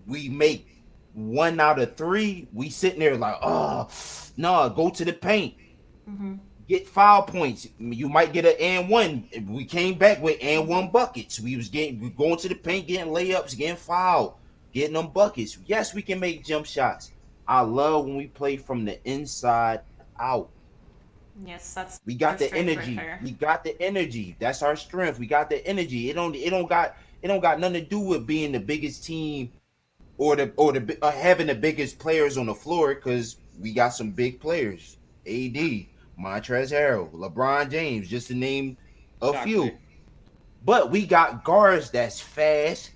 we make 1 out of 3, we sitting there like, oh no, go to the paint. get foul points. You might get an and one. We came back with and one buckets. We going to the paint, getting layups, getting fouled, getting them buckets. Yes, we can make jump shots. I love when we play from the inside out. Yes, that's We got the the strength right energy. there. We got the energy. That's our strength. We got the energy. It don't got nothing to do with being the biggest team or having the biggest players on the floor, because we got some big players. AD, Montrezl Harrell, LeBron James, just to name a few. Exactly. But we got guards that's fast.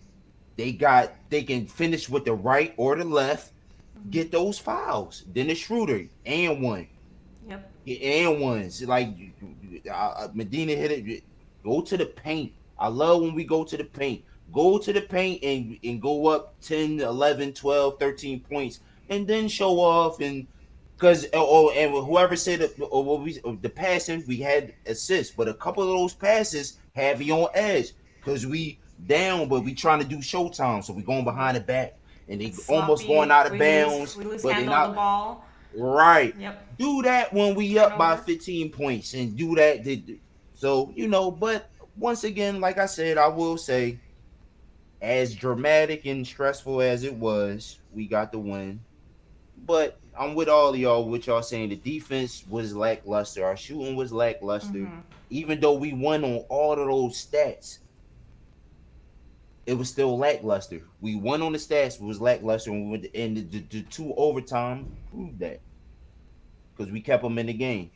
They can finish with the right or the left, get those fouls. Dennis Schroeder and one. Yep. And ones like Medina hit it. Go to the paint. I love when we go to the paint. Go to the paint and go up 10, 11, 12, 13 points, and then show off. And because and whoever said the passing, we had assists, but a couple of those passes have you on edge because we down, but we trying to do showtime, so we going behind the back, and they It's almost sloppy. going out of We bounds, lose but they handle of the not ball. right. Yep. Do that when we up by Turnover. 15 points, and do that. So but once again, like I said, I will say, as dramatic and stressful as it was, we got the win. But I'm with all of y'all. What y'all saying? The defense was lackluster. Our shooting was lackluster. Mhm. Even though we won on all of those stats, it was still lackluster. We won on the stats, it was lackluster, and we went and the two overtime proved that because we kept them in the game.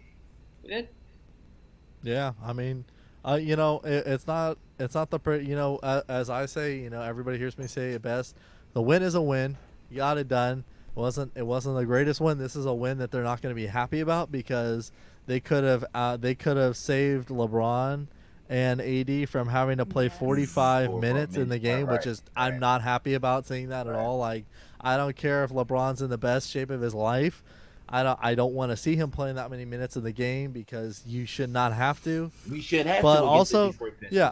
We did. Yeah, I mean, it's not as I say, everybody hears me say it best. The win is a win. You got it done. It wasn't the greatest win. This is a win that they're not going to be happy about because they could have saved LeBron and AD from having to play Yes. 45 minutes in the game, which Right, is I'm right. not happy about seeing that at Right. all. Like, I don't care if LeBron's in the best shape of his life. I don't want to see him playing that many minutes in the game because you should not have to. We should have But to against the also, Detroit Pistons. yeah,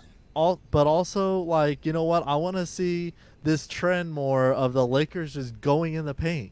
but also, like, you know what? I want to see this trend more of the Lakers just going in the paint.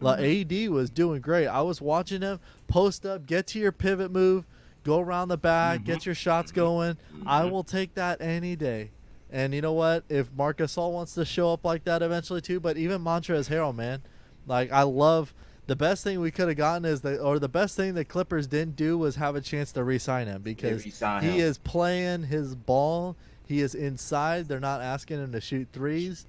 Like, AD was doing great. I was watching him post up, get to your pivot move, go around the back, get your shots going. I will take that any day. And you know what? If Marc Gasol wants to show up like that eventually too, but even Montrezl Harrell, man, like, I love. The best thing we could have gotten the best thing the Clippers didn't do was have a chance to re-sign him because re-sign he him. is playing his ball. He is inside. They're not asking him to shoot threes.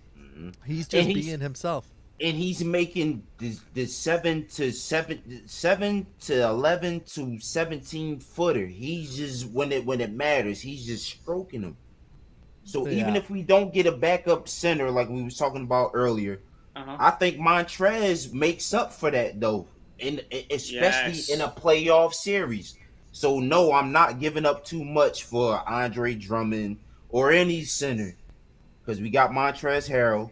He's just And he's- being himself. And he's making the 7 to 11 to 17 footer. He's just when it matters, he's just stroking them. So even Yeah. if we don't get a backup center like we was talking about earlier, Uh-huh. I think Montrez makes up for that though, especially Yes. in a playoff series. So no, I'm not giving up too much for Andre Drummond or any center because we got Montrezl Harrell,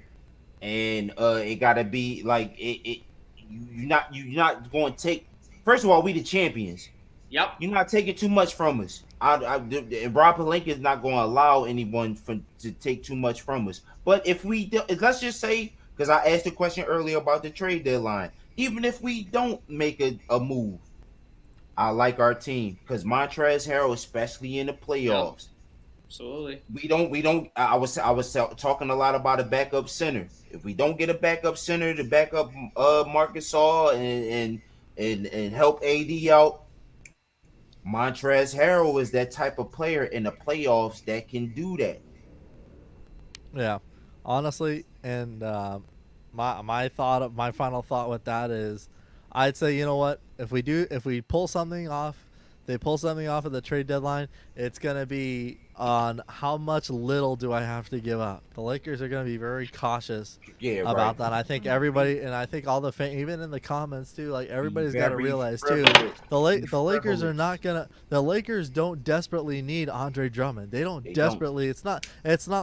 and it gotta be like you're not going to take. First of all, we the champions. Yep. You're not taking too much from us. And Rob Pelinka is not going to allow anyone to take too much from us. But if we do, let's just say, because I asked the question earlier about the trade deadline, even if we don't make a move, I like our team because Montrezl Harrell, especially in the playoffs, Absolutely. we don't. I was talking a lot about a backup center. If we don't get a backup center to back up Marc Gasol and help AD out, Montrezl Harrell is that type of player in the playoffs that can do that. Yeah, honestly, and my final thought with that is, I'd say, you know what, if we pull something off, they pull something off at the trade deadline, it's gonna be on how much little do I have to give up. The Lakers are gonna be very cautious Yeah, about right. that. I think everybody, and I think all the even in the comments too, like everybody's got to Very realize too, frivolous. the Lakers Frivolous. are not gonna. The Lakers don't desperately need Andre Drummond. They don't They desperately. It's not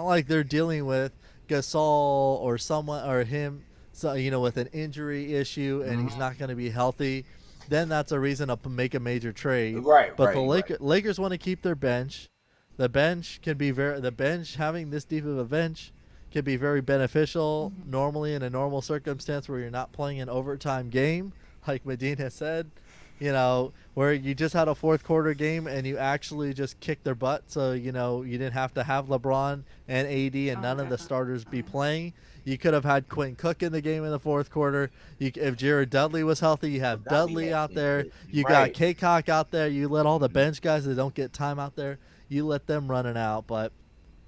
like they're dealing with Gasol or someone or him, so with an injury issue and he's not going to be healthy. Then that's a reason to make a major trade. Right, But right, the right. Lakers want to keep their bench. The bench can be having this deep of a bench can be very beneficial normally in a normal circumstance where you're not playing an overtime game, like Medina said. where you just had a fourth quarter game and you actually just kicked their butt. So, you didn't have to have LeBron and AD and none of the starters be playing. You could have had Quinn Cook in the game in the fourth quarter. If Jared Dudley was healthy, you have Dudley out there. You got K-Cock out there. You let all the bench guys that don't get time out there, you let them running out. But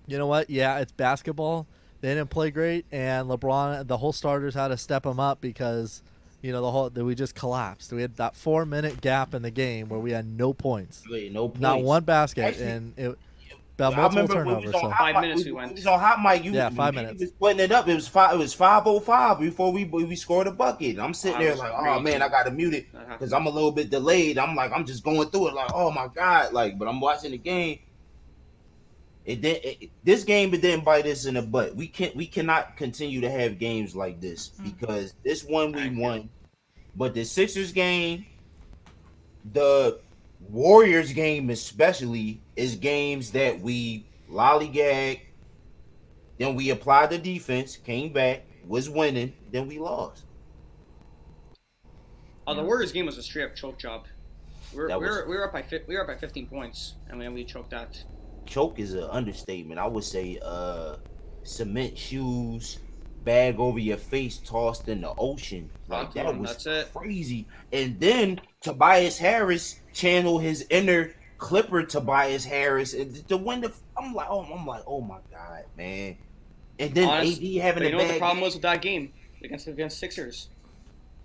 you know what? Yeah, it's basketball. They didn't play great, and LeBron, the whole starters had to step them up because – we just collapsed. We had that 4-minute gap in the game where we had no points. No points. Not one basket. Actually, and it about multiple turnovers. So. 5 minutes we went. We was on hot mic. 5 minutes. He was putting it up. It was 5:05 before we scored a bucket. And I'm sitting there like, oh man, I gotta mute it because I'm a little bit delayed. I'm just going through it like, oh my god, but I'm watching the game. This game didn't bite us in the butt. We cannot continue to have games like this because this one we won, but the Sixers game, the Warriors game especially, is games that we lollygag, then we applied the defense, came back, was winning, then we lost. Oh, the Warriors game was a straight up choke job. We were up by 15 points, and we choked that. Choke is an understatement. I would say cement shoes, bag over your face, tossed in the ocean. That was crazy. And then Tobias Harris channeled his inner Clipper Tobias Harris and to win the. I'm like, oh my god, man. And then AD having a bad. What the problem was with that game against Sixers?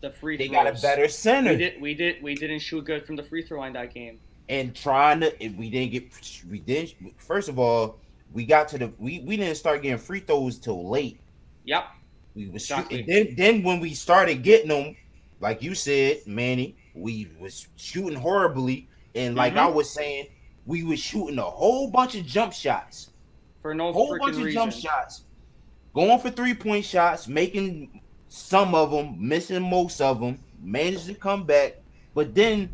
The free throws. They got a better center. We didn't shoot good from the free throw line that game. And we did. First of all, we didn't start getting free throws till late. Yep. We was shooting. Then when we started getting them, like you said, Manny, we was shooting horribly, and like I was saying, we was shooting a whole bunch of jump shots for no whole bunch of jump shots, going for 3-point shots, making some of them, missing most of them, managed to come back, but then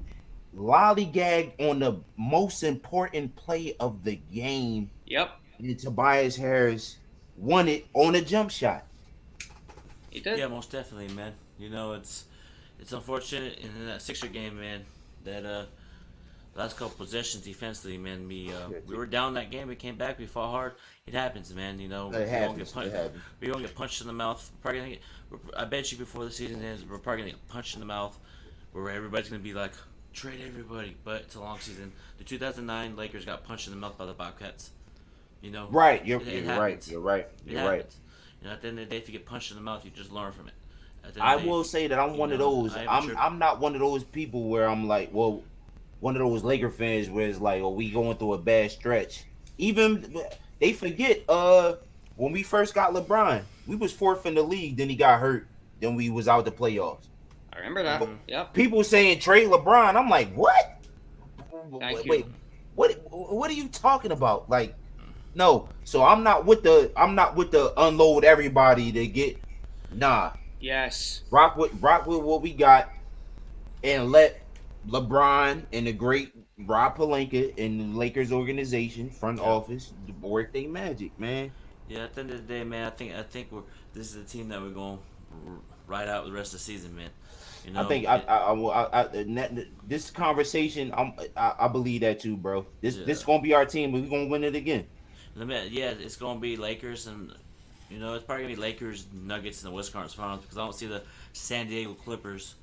lollygag on the most important play of the game. Yep. And Tobias Harris won it on a jump shot. He did. Yeah, most definitely, man. It's unfortunate in that Sixer game, man, that last couple possessions defensively, man, we were down that game, we came back, we fought hard. It happens, man. It happens. We don't get punched in the mouth. I bet you before the season ends, we're probably gonna get punched in the mouth, where everybody's gonna be like, trade everybody. But it's a long season. The 2009 Lakers got punched in the mouth by the Bobcats. Right. You're right. At the end of the day, if you get punched in the mouth, you just learn from it. I will say that I'm one of those. I'm not one of those people where I'm like, well, one of those Laker fans where it's like, oh, we going through a bad stretch. Even they forget when we first got LeBron, we was fourth in the league. Then he got hurt. Then we was out the playoffs. I remember that. Yep. People saying trade LeBron. I'm like, what? Wait, what are you talking about? Like, no. So I'm not with the unload everybody to get. Nah. Yes. Rock with what we got, and let LeBron and the great Rob Pelinka and the Lakers organization front office work their magic, man. Yeah, at the end of the day, man, I think this is the team that we're going to ride out the rest of the season, man. I think this conversation, I believe that too, bro. This gonna be our team, but we're gonna win it again. It's gonna be Lakers, and it's probably gonna be Lakers, Nuggets, and the West Conference Finals because I don't see the San Diego Clippers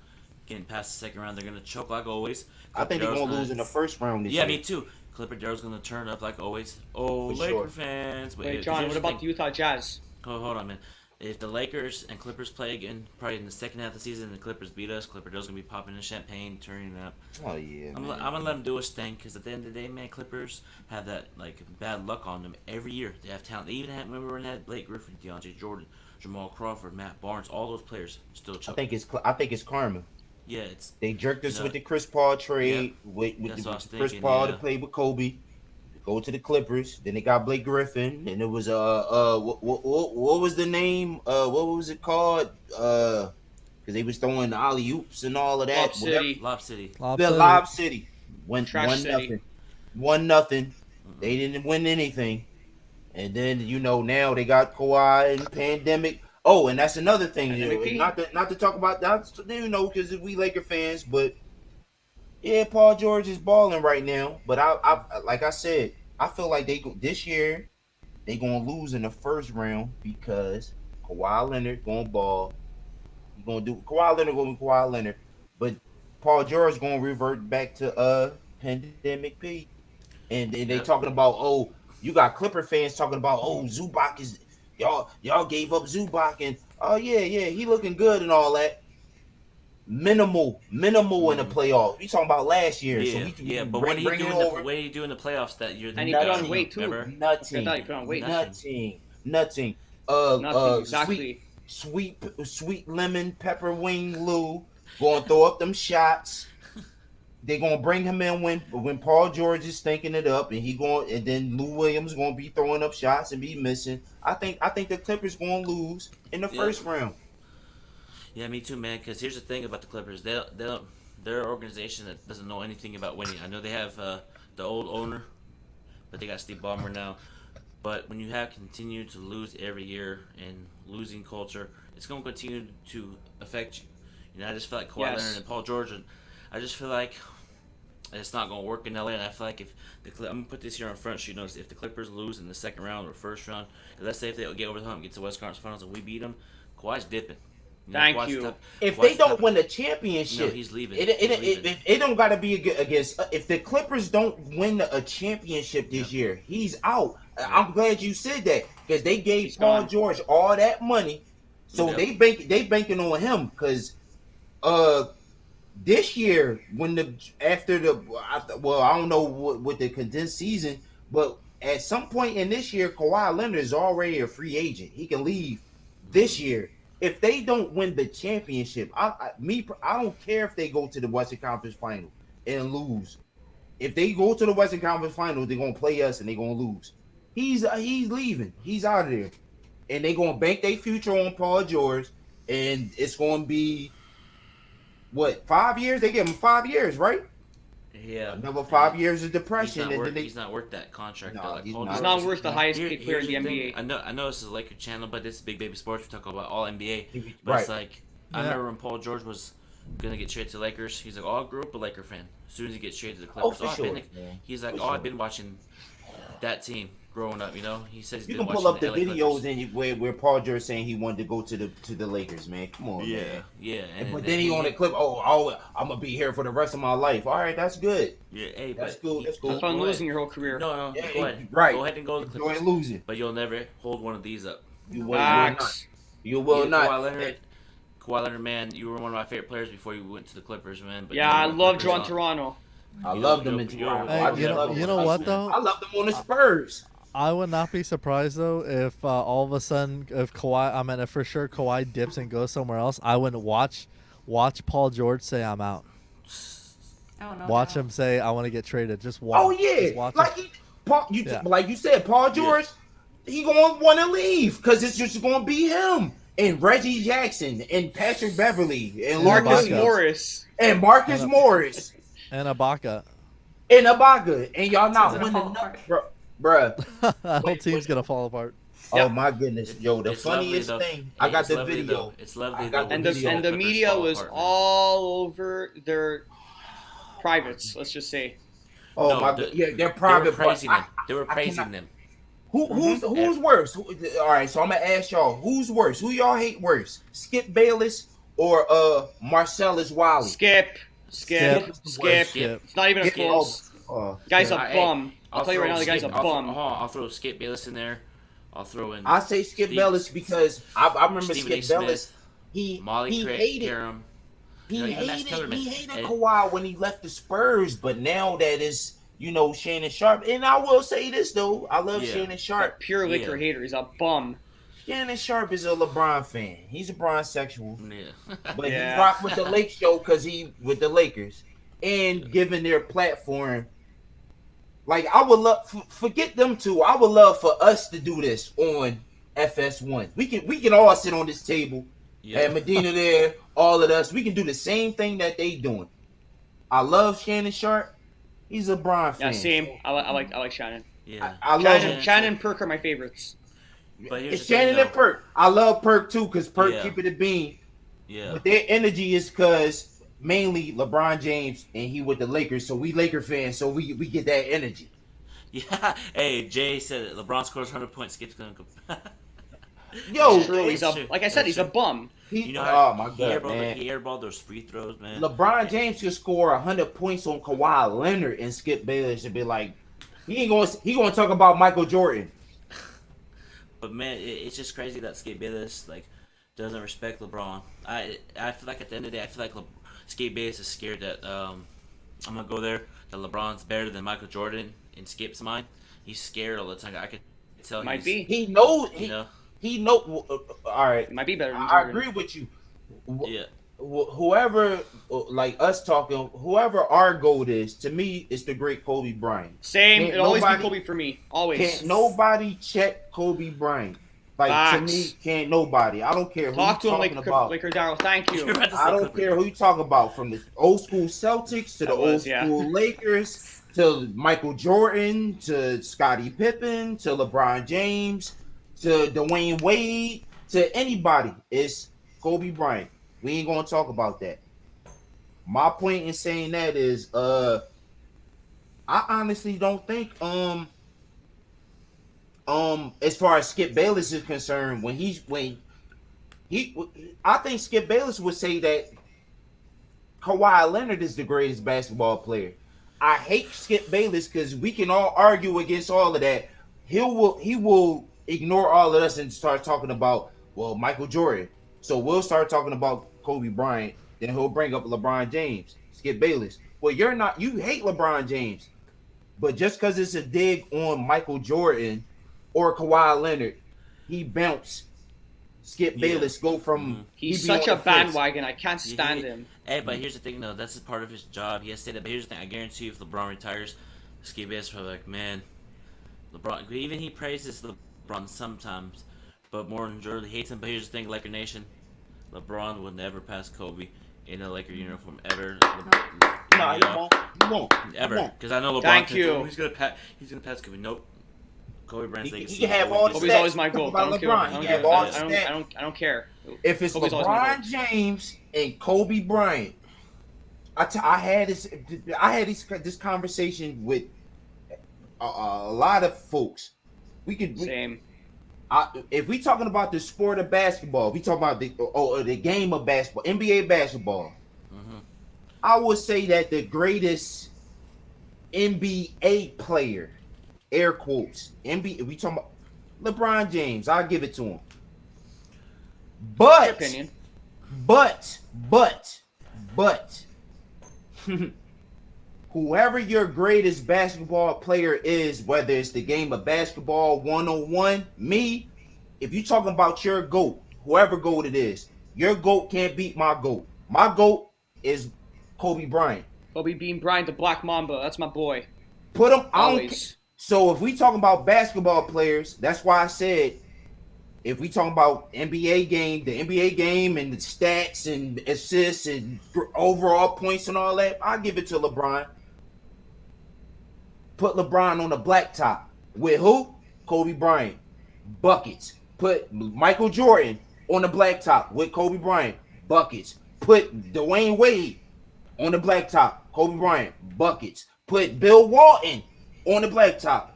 getting past the second round. They're gonna choke like always. I think they're gonna lose in the first round this year. Yeah, me too. Clipper Darrell's gonna turn up like always. Oh, For Laker sure. fans. Wait, John, what about the Utah Jazz? Oh, hold on, man. If the Lakers and Clippers play again, probably in the second half of the season, the Clippers beat us, Clipper Darrell's gonna be popping in champagne, turning it up. Oh yeah. I'm gonna let him do his thing because at the end of the day, man, Clippers have that bad luck on them every year. They have talent. They even remember when they had Blake Griffin, DeAndre Jordan, Jamal Crawford, Matt Barnes, all those players still choke. I think it's karma. Yeah, they jerked us with the Chris Paul trade with Chris Paul to play with Kobe. Go to the Clippers. Then they got Blake Griffin, and it was what was the name? What was it called? Because they was throwing the alley oops and all of that. Lob City. Lob City. Went Trash 1-0. 1-0. They didn't win anything. And then now they got Kawhi and pandemic. Oh, and that's another thing. Not to talk about that. Because we Laker fans, but Yeah, Paul George is balling right now, but I like I said, I feel like this year they gonna lose in the first round because Kawhi Leonard gonna ball. He gonna do Kawhi Leonard gonna be Kawhi Leonard, but Paul George gonna revert back to pandemic P. And they Yep. talking about, oh, you got Clipper fans talking about, oh, Zubac is y'all gave up Zubac, and oh yeah, he looking good and all that. Minimal in the playoffs. We talking about last year. Yeah, So yeah. But what did he do in the playoffs that year? And he put on Nothing. weight too. Remember? Nothing. I thought he put on weight. Nothing. Nothing, exactly. Sweet lemon pepper wing Lou gonna throw up them shots. They gonna bring him in when Paul George is stinking it up, and then Lou Williams gonna be throwing up shots and be missing. I think the Clippers gonna lose in the first round. Yeah, me too, man. Because here's the thing about the Clippers: they're an organization that doesn't know anything about winning. I know they have the old owner, but they got Steve Ballmer now. But when you have continued to lose every year and losing culture, it's going to continue to affect you. You know, I just feel like Kawhi Leonard and Paul George, and I just feel like it's not going to work in LA. And I feel like if I'm going to put this here on front sheet notes, if the Clippers lose in the second round or first round, let's say if they get over the hump, get to West Conference Finals, and we beat them, Kawhi's dipping. Thank you. If they don't win the championship, no, he's leaving. It don't got to be against. If the Clippers don't win a championship this year, he's out. I'm glad you said that because they gave Paul George all that money, so they banking on him because this year when I don't know what the condensed season, but at some point in this year, Kawhi Leonard is already a free agent. He can leave this year. If they don't win the championship, I don't care if they go to the Western Conference Final and lose. If they go to the Western Conference Final, they're gonna play us and they're gonna lose. He's leaving. He's out of there, and they're gonna bank their future on Paul George, and it's gonna be what 5 years? They give him 5 years, right? Yeah. Another 5 years of depression, He's not worth that contract. No, Like he's Paul not. He's George not worth the highest paid player in the NBA. I know this is a Laker channel, but this is Big Baby Sports. We talk about all NBA. But Right. it's like I remember when Paul George was gonna get traded to Lakers. He's like, "Oh, I grew up a Laker fan." As soon as he gets traded to the Clippers, for sure. he's like, For "Oh, sure. I've been watching that team growing up." You know, he says he's You been can pull watching up the LA videos Clippers. where Paul George saying he wanted to go to the Lakers, man. Come on, Yeah, man. yeah. But then he on the clip. Oh, I'm gonna be here for the rest of my life. All right, that's good. Yeah, hey, That's but cool. That's cool. Have fun Go ahead. losing your whole career. No, Yeah, go ahead. right. Go ahead and go to the Enjoy Clippers. losing. But you'll never hold one of these up. You will not. Facts. You will not. Kawhi Leonard, man, you were one of my favorite players before you went to the Clippers, man. But Yeah, I love John Toronto. I love them in Toronto. Hey, I you know- love them. you know what, though? I love them on the Spurs. I would not be surprised though if all of a sudden if for sure Kawhi dips and goes somewhere else. I wouldn't watch Paul George say I'm out. Oh, no Watch doubt. him say I want to get traded. Just watch. Oh yeah, Just watch like him. Yeah. like you said, Paul George, he gonna want to leave because it's just gonna be him and Reggie Jackson and Patrick Beverly and Marcus Ibaka. Morris. and Marcus And Morris And Ibaka. and Ibaka, and y'all not It's gonna winning fall nothing, bruh. That whole Wait, team's gonna fall apart. Oh my goodness, yo! The It's funniest lovely, though. thing, I got It's the lovely, video. though. It's lovely, I got though, the And when the you video. see and the Clippers media fall was apart, man. all over their privates. Let's just say. Oh No, my the- god, yeah, they're They were private. praising but them. They were I praising cannot- them. Who's worse? All right, so I'm gonna ask y'all, who's worse? Who y'all hate worse? Skip Bayless or Marcellus Wiley? Skip. Skip. It's not even a Skip. close. Guy's a Hey, bum. I'll tell you right throw now, the guy's a Skip- bum. I'll throw Skip Bayless in there. I'll throw in. I say Skip Steve- Bayless because I remember Stephen A. Skip Bayless. Smith, He Molly hated Karam. he You know, even Max hated Kellerman. he hated And- Kawhi when he left the Spurs, but now that is Shannon Sharp. And I will say this though, I love Yeah. Shannon Sharp. Pure liquor Yeah. hater. He's a bum. Shannon Sharp is a LeBron fan. He's a bisexual. Yeah. But Yeah. he rocked with the Lake Show because he with the Lakers and giving their platform. Like I would love forget them two. I would love for us to do this on FS1. We can all sit on this table Yeah. and Medina there, all of us. We can do the same thing that they doing. I love Shannon Sharp. He's a Bron Yeah, fan. same. I like Shannon. Yeah. I love him. Shannon and Perk are my favorites. But here's It's the thing, Shannon and though. Perk. I love Perk too because Perk Yeah. keep it a bean. Yeah. But their energy is because mainly LeBron James, and he with the Lakers, so we Laker fans, so we get that energy. Yeah. Hey, Jay said that LeBron scores 100 points. Skip's gonna go. Yo, That's True, he's true. like I said, That's he's true. a bum. he, You know how oh my he god, airballed, man. he airballed those free throws, man. LeBron James could score 100 points on Kawhi Leonard, and Skip Bayless should be like, he gonna talk about Michael Jordan. But man, it's just crazy that Skip Bayless like doesn't respect LeBron. I feel like at the end of the day, I feel like Skip Bayless is scared that I'm gonna go there that LeBron's better than Michael Jordan in Skip's mind. He's scared all the time. I could tell. Might he's, be. He knows. You know. He know. All right, He might be better than I Jordan. agree with you. Yeah. Whoever, like us talking, whoever our goat is, to me, it's the great Kobe Bryant. Same. Can't It'll always be nobody- Kobe for me. Always. Can't nobody check Kobe Bryant. Like Facts. to me, can't nobody. I don't care who Talk to you him talking like about. Cordaro. Thank you. You're about to say I don't Clippers. care who you talk about, from the old school Celtics to the That old was, yeah. school Lakers to Michael Jordan to Scottie Pippen to LeBron James to Dwayne Wade to anybody. It's Kobe Bryant. We ain't gonna talk about that. My point in saying that is, I honestly don't think, as far as Skip Bayless is concerned, I think Skip Bayless would say that Kawhi Leonard is the greatest basketball player. I hate Skip Bayless because we can all argue against all of that. He will ignore all of us and start talking about, well, Michael Jordan. So we'll start talking about Kobe Bryant. Then he'll bring up LeBron James, Skip Bayless. Well, you hate LeBron James. But just because it's a dig on Michael Jordan or Kawhi Leonard, he bounced. Skip Yeah. Bayless go from He's he be such on a the fence. bandwagon. I can't stand Yeah. him. Hey, but here's the thing though. That's part of his job. He has to say that. But here's the thing. I guarantee you, if LeBron retires, Skip Bayless will be like, man, LeBron. Even he praises LeBron sometimes, but more than majority hates him. But here's the thing, Laker Nation, LeBron will never pass Kobe in a Laker uniform ever. No, You he know, won't. He won't. He ever. won't. Because I know LeBron. Thank thinks, you. "Oh, he's gonna pass Kobe. Nope. Kobe Bryant's He legacy. can have will all be- the Kobe's stats. always my Talk goal. about I don't care. LeBron. I He don't can care. have all the I stats. don't care. If it's Kobe's always my LeBron James and Kobe Bryant, I had this conversation with a lot of folks. Same. If we talking about the sport of basketball, we talking about the game of basketball, NBA basketball. Mhm. I would say that the greatest NBA player, air quotes, NBA. We talking about LeBron James. I'll give it to him. Your But opinion. But whoever your greatest basketball player is, whether it's the game of basketball 101, me, if you talking about your GOAT, whoever GOAT it is, your GOAT can't beat my GOAT. My GOAT is Kobe Bryant. Kobe Bean Bryant, the Black Mamba. That's my boy. Put him I don't Always. ca- So if we talking about basketball players, that's why I said if we talking about NBA game, the NBA game and the stats and assists and overall points and all that, I'll give it to LeBron. Put LeBron on the blacktop. With who? Kobe Bryant. Buckets. Put Michael Jordan on the blacktop with Kobe Bryant. Buckets. Put Dwayne Wade on the blacktop. Kobe Bryant. Buckets. Put Bill Walton on the blacktop.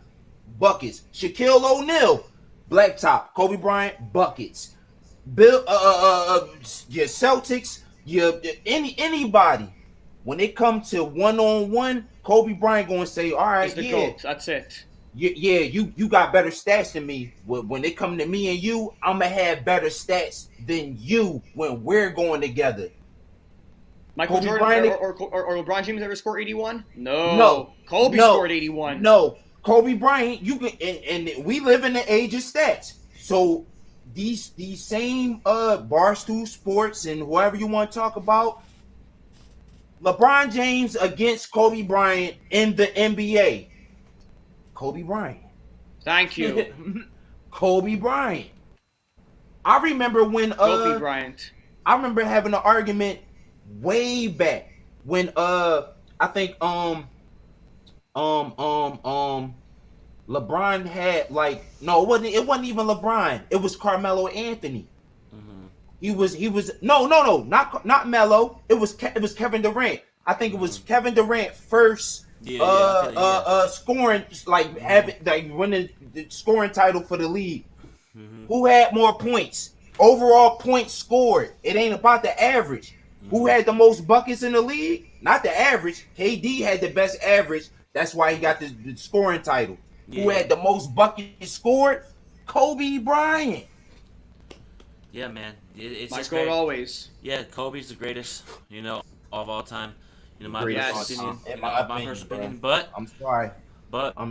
Buckets. Shaquille O'Neal. Blacktop. Kobe Bryant. Buckets. Bill your Celtics, anybody. When it comes to one-on-one, Kobe Bryant gonna say, all right, He's the yeah, GOAT. That's it. you got better stats than me. When it come to me and you, I'm gonna have better stats than you when we're going together. Michael Kobe Jordan Bryant- or LeBron James ever score 81? No. No. Kobe No. scored 81. No, Kobe Bryant, you can, and we live in the age of stats. So these same Barstool Sports and whoever you want to talk about, LeBron James against Kobe Bryant in the NBA. Kobe Bryant. Thank you. Kobe Bryant. I remember when Kobe Bryant. I remember having an argument way back when I think LeBron had it wasn't even LeBron. It was Carmelo Anthony. Mhm. He was not Melo. It was Kevin Durant. I think it was Kevin Durant first scoring winning the scoring title for the league. Who had more points? Overall points scored. It ain't about the average. Who had the most buckets in the league? Not the average. KD had the best average. That's why he got the scoring title. Who had the most buckets scored? Kobe Bryant. Yeah, man. It's My just goat great. always. Yeah, Kobe's the greatest, of all time. My Greatest. personal opinion. In my My opinion, personal bro. opinion. But I'm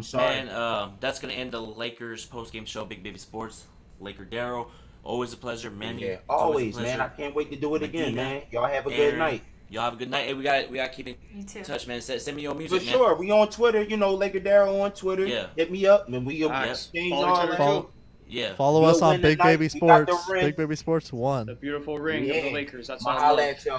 sorry. man, that's gonna end the Lakers post game show. Big Baby Sports. Laker Darrow. Always a pleasure, Manny. Yeah, It's a always, pleasure. man. I can't wait to do it again, Medina, man. Y'all have a good Aaron, night. Y'all have a good night. Hey, we got to keep in You too. touch, man. Send me your For music, man. sure. We on Twitter, Laker Darrow on Twitter. Yeah. Hit me up and we Facts. exchange Follow all each other, that. Follow- too. Yeah. Follow We'll us on win Big tonight. Baby We got the Sports. ring. Big Baby Sports 1. The beautiful ring of the Lakers. That's I'ma all I holla love. at y'all,